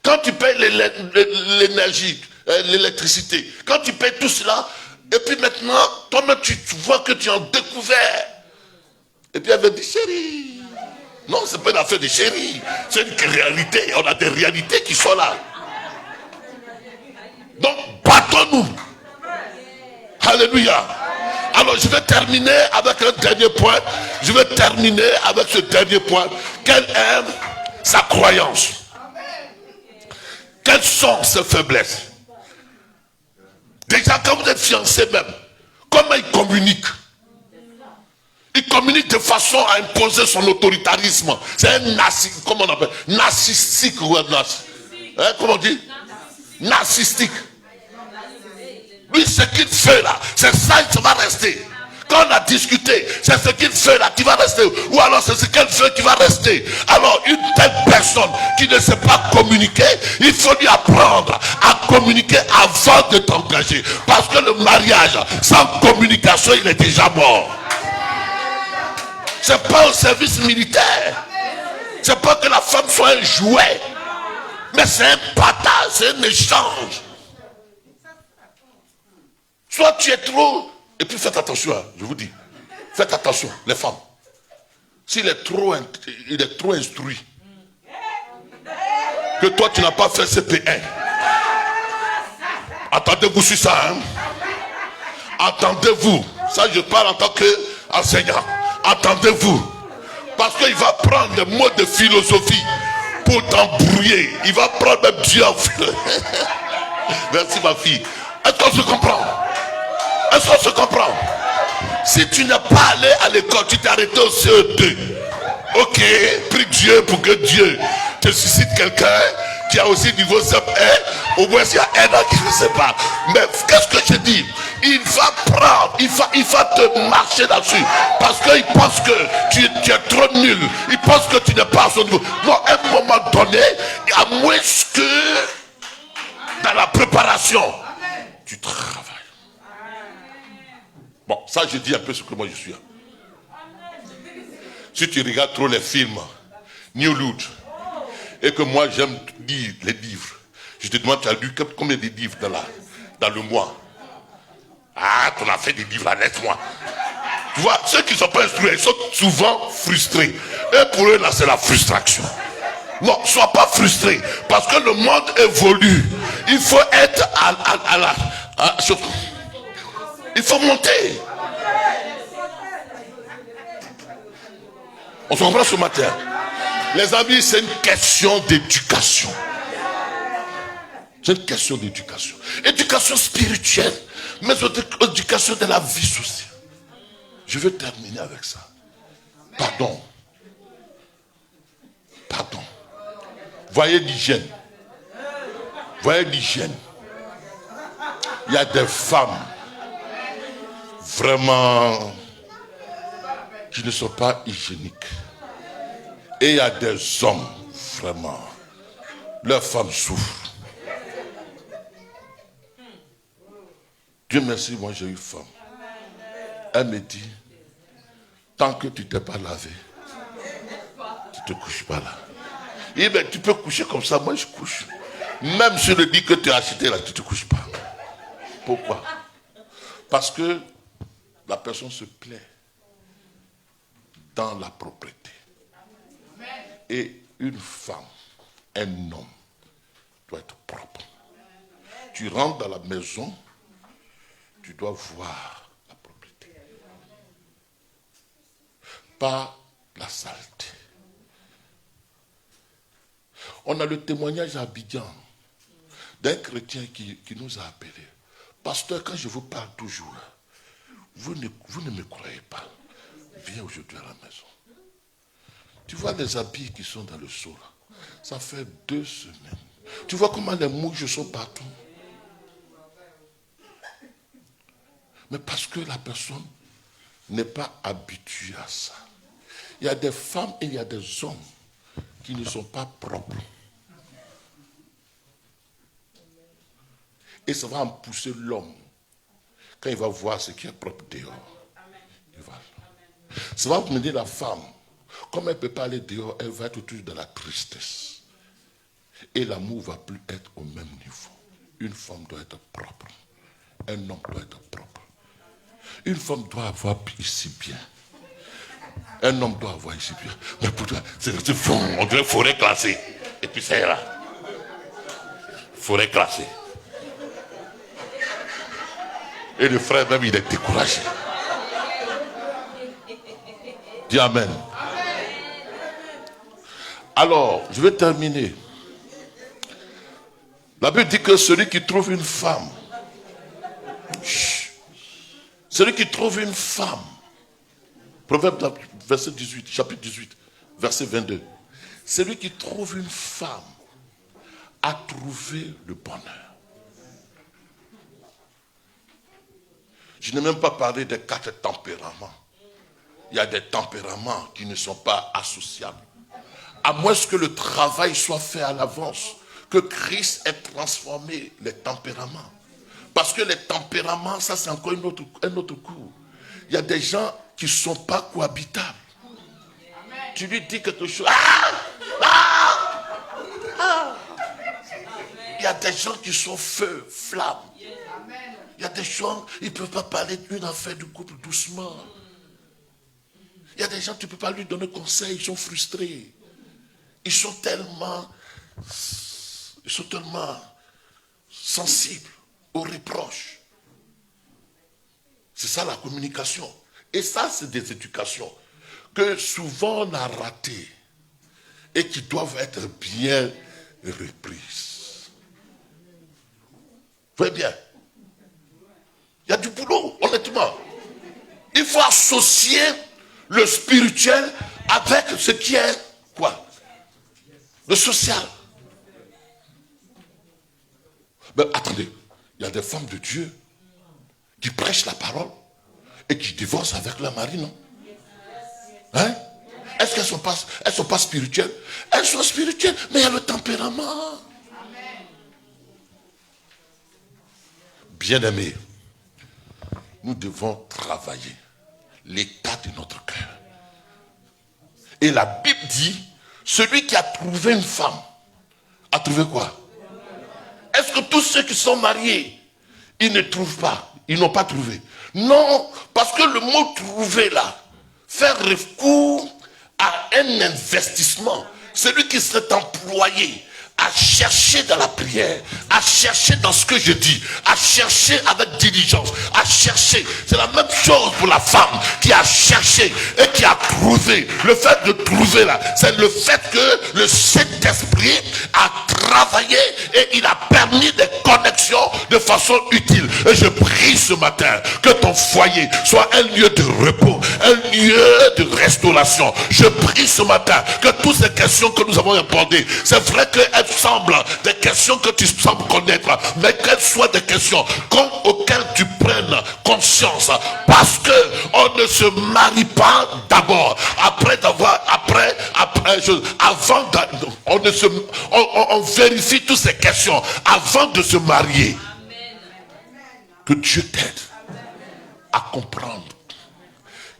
quand tu payes l'énergie, l'électricité, quand tu payes tout cela, et puis maintenant, toi-même tu vois que tu es en découvert. Et puis elle va dire, chérie. Non, c'est pas une affaire de chérie. C'est une réalité. On a des réalités qui sont là. Donc, battons-nous. Alléluia. Alors, je vais terminer avec un dernier point. Je vais terminer avec ce dernier point. Qu'elle aime sa croyance. Quelles sont ses faiblesses? Déjà, quand vous êtes fiancés même, comment il communique? Il communique de façon à imposer son autoritarisme. C'est un narcissique, comment on appelle? Narcissique ou comment on dit? Narcissique. Lui, ce qu'il fait là, c'est ça qui va rester. Quand on a discuté, c'est ce qu'il fait là qui va rester. Ou alors c'est ce qu'elle fait qui va rester. Alors une telle personne qui ne sait pas communiquer, il faut lui apprendre à communiquer avant de t'engager. Parce que le mariage sans communication, il est déjà mort. C'est pas au service militaire. C'est pas que la femme soit un jouet. Mais c'est un partage, c'est un échange. Soit tu es trop... Et puis faites attention, hein, je vous dis. Faites attention, les femmes. S'il est trop instruit, que toi tu n'as pas fait CP1. Attendez-vous sur ça. Hein? Attendez-vous. Ça, je parle en tant qu'enseignant. Attendez-vous. Parce qu'il va prendre des mots de philosophie pour t'embrouiller. Il va prendre même Dieu en philosophie. Merci ma fille. Est-ce qu'on se comprend? Est-ce qu'on se comprend? Si tu n'es pas allé à l'école, tu t'es arrêté au CE2. Ok, prie Dieu pour que Dieu te suscite quelqu'un qui a aussi niveau CE1. Au moins il y a un an qui ne sait pas. Mais qu'est-ce que je dis? Il va prendre, il va te marcher là-dessus. Parce qu'il pense que tu es trop nul. Il pense que tu n'es pas à son niveau. Non, à un moment donné, à moins que dans la préparation, tu travailles. Bon, ça je dis un peu ce que moi je suis. Si tu regardes trop les films New Loot et que moi j'aime lire les livres, je te demande, tu as lu combien de livres dans le mois? Ah, tu as fait des livres, laisse-moi. Tu vois, ceux qui ne sont pas instruits, ils sont souvent frustrés. Et pour eux, là, c'est la frustration. Non, sois pas frustré. Parce que le monde évolue. Il faut être il faut monter. On se comprend ce matin. Les amis, c'est une question d'éducation. C'est une question d'éducation. Éducation spirituelle, mais éducation de la vie sociale. Je veux terminer avec ça. Pardon. Voyez l'hygiène. Il y a des femmes vraiment qui ne sont pas hygiéniques. Et il y a des hommes vraiment. Leurs femmes souffrent. Dieu merci, moi j'ai eu femme. Elle me dit, tant que tu ne t'es pas lavé, tu ne te couches pas là. Et bien tu peux coucher comme ça, moi je couche. Même sur le lit que tu as acheté là, tu ne te couches pas. Pourquoi? Parce que la personne se plaît dans la propreté. Et une femme, un homme, doit être propre. Tu rentres dans la maison, tu dois voir la propreté. Pas la saleté. On a le témoignage à Abidjan d'un chrétien qui nous a appelés. Pasteur, quand je vous parle toujours, vous ne me croyez pas. Viens aujourd'hui à la maison. Tu vois les habits qui sont dans le seau là. Ça fait 2 semaines. Tu vois comment les mouches sont partout. Mais parce que la personne n'est pas habituée à ça. Il y a des femmes et il y a des hommes qui ne sont pas propres. Et ça va en pousser l'homme. Quand il va voir ce qui est propre dehors, il va. Ça va mener la femme. Comme elle ne peut pas aller dehors, elle va être toujours dans la tristesse. Et l'amour ne va plus être au même niveau. Une femme doit être propre. Un homme doit être propre. Une femme doit avoir ici bien. Un homme doit avoir ici bien. Mais pour toi, c'est fou. On dirait forêt classée. Et puis c'est là. Forêt classée. Et le frère même, il est découragé. Dis Amen. Alors, je vais terminer. La Bible dit que celui qui trouve une femme, celui qui trouve une femme, Proverbe verset 18, chapitre 18, verset 22, celui qui trouve une femme a trouvé le bonheur. Je n'ai même pas parlé des 4 tempéraments. Il y a des tempéraments qui ne sont pas associables. À moins que le travail soit fait à l'avance, que Christ ait transformé les tempéraments. Parce que les tempéraments, ça c'est encore un autre cours. Il y a des gens qui ne sont pas cohabitables. Tu lui dis quelque chose. Il y a des gens qui sont feu, flamme. Il y a des gens, ils ne peuvent pas parler d'une affaire du couple doucement. Il y a des gens, tu ne peux pas lui donner conseil, ils sont frustrés. Ils sont tellement sensibles aux reproches. C'est ça la communication. Et ça, c'est des éducations que souvent on a ratées et qui doivent être bien reprises. Vous voyez bien? Il y a du boulot, honnêtement. Il faut associer le spirituel avec ce qui est quoi? Le social. Mais attendez, il y a des femmes de Dieu qui prêchent la parole et qui divorcent avec leur mari, non? Hein? Est-ce qu'elles ne sont pas spirituelles? Elles sont spirituelles, mais il y a le tempérament. Bien-aimés, nous devons travailler l'état de notre cœur. Et la Bible dit, celui qui a trouvé une femme, a trouvé quoi? Est-ce que tous ceux qui sont mariés, ils ne trouvent pas? Ils n'ont pas trouvé? Non, parce que le mot trouver là, faire recours à un investissement. Celui qui s'est employé à chercher dans la prière, à chercher dans ce que je dis, à chercher avec diligence, à chercher. C'est la même chose pour la femme qui a cherché et qui a trouvé. Le fait de trouver là, c'est le fait que le Saint-Esprit a travaillé et il a permis des connexions de façon utile. Et je prie ce matin que ton foyer soit un lieu de repos, un lieu de restauration. Je prie ce matin que toutes ces questions que nous avons abordées, c'est vrai qu'elles semblent des questions que tu sembles connaître, mais qu'elles soient des questions auxquelles tu prennes conscience, parce que on ne se marie pas d'abord on vérifie toutes ces questions avant de se marier. Que Dieu t'aide à comprendre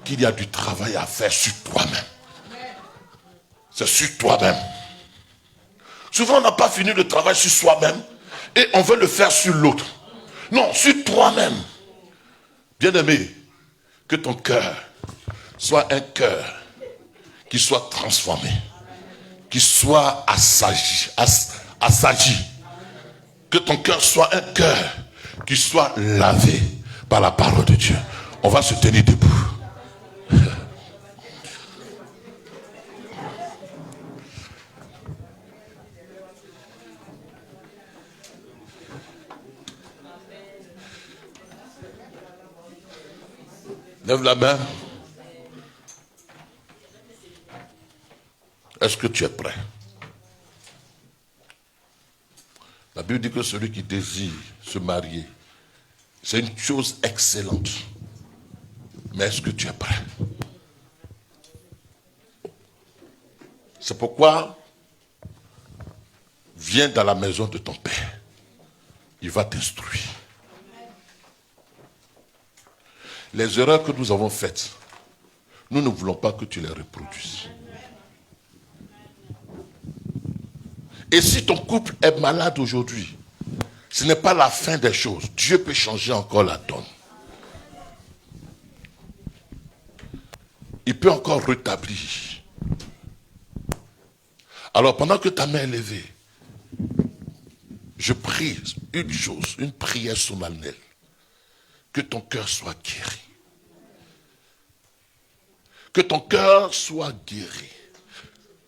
qu'il y a du travail à faire sur toi-même. C'est sur toi-même. Souvent, on n'a pas fini le travail sur soi-même et on veut le faire sur l'autre. Non, sur toi-même. Bien-aimé, que ton cœur soit un cœur qui soit transformé, qui soit assagi. Que ton cœur soit un cœur qui soit lavé par la parole de Dieu. On va se tenir debout. Lève la main. Est-ce que tu es prêt? La Bible dit que celui qui désire se marier, c'est une chose excellente. Mais est-ce que tu es prêt? C'est pourquoi viens dans la maison de ton Père. il va t'instruire. Les erreurs que nous avons faites, nous ne voulons pas que tu les reproduises. Et si ton couple est malade aujourd'hui, ce n'est pas la fin des choses. Dieu peut changer encore la donne. Il peut encore rétablir. Alors pendant que ta main est levée, je prie une chose, une prière solennelle. Que ton cœur soit guéri. Que ton cœur soit guéri.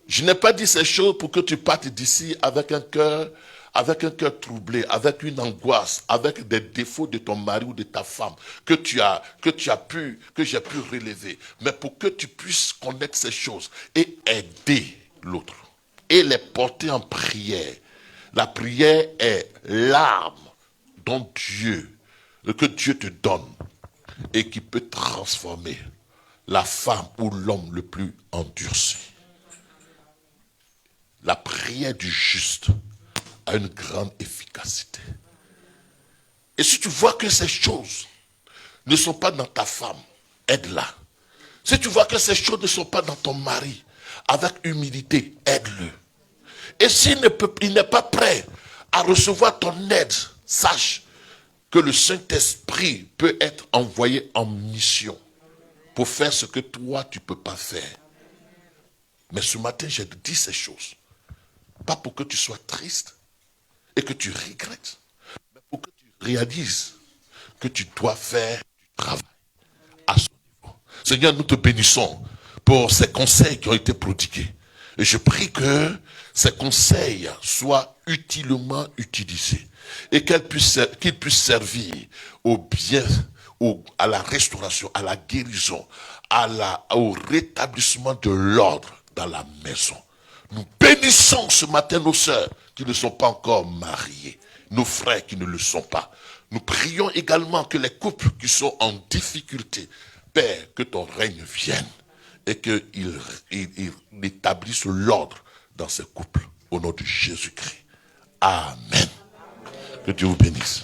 Je n'ai pas dit ces choses pour que tu partes d'ici avec un cœur troublé, avec une angoisse, avec des défauts de ton mari ou de ta femme que j'ai pu relever. Mais pour que tu puisses connaître ces choses et aider l'autre. Et les porter en prière. La prière est l'arme que Dieu te donne et qui peut transformer la femme ou l'homme le plus endurci. La prière du juste a une grande efficacité. Et si tu vois que ces choses ne sont pas dans ta femme, aide-la. Si tu vois que ces choses ne sont pas dans ton mari, avec humilité, aide-le. Et s'il n'est pas prêt à recevoir ton aide, sache que le Saint-Esprit peut être envoyé en mission pour faire ce que toi, tu ne peux pas faire. Mais ce matin, j'ai dit ces choses. Pas pour que tu sois triste et que tu regrettes, mais pour que tu réalises que tu dois faire du travail à ce niveau. Seigneur, nous te bénissons pour ces conseils qui ont été prodigués. Et je prie que ces conseils soient utilement utilisés et qu'ils puissent servir au bien, à la restauration, à la guérison, au rétablissement de l'ordre dans la maison. Nous bénissons ce matin nos sœurs qui ne sont pas encore mariées, nos frères qui ne le sont pas. Nous prions également que les couples qui sont en difficulté, Père, que ton règne vienne et qu'il établisse l'ordre dans ces couples. Au nom de Jésus-Christ. Amen. Que Dieu vous bénisse.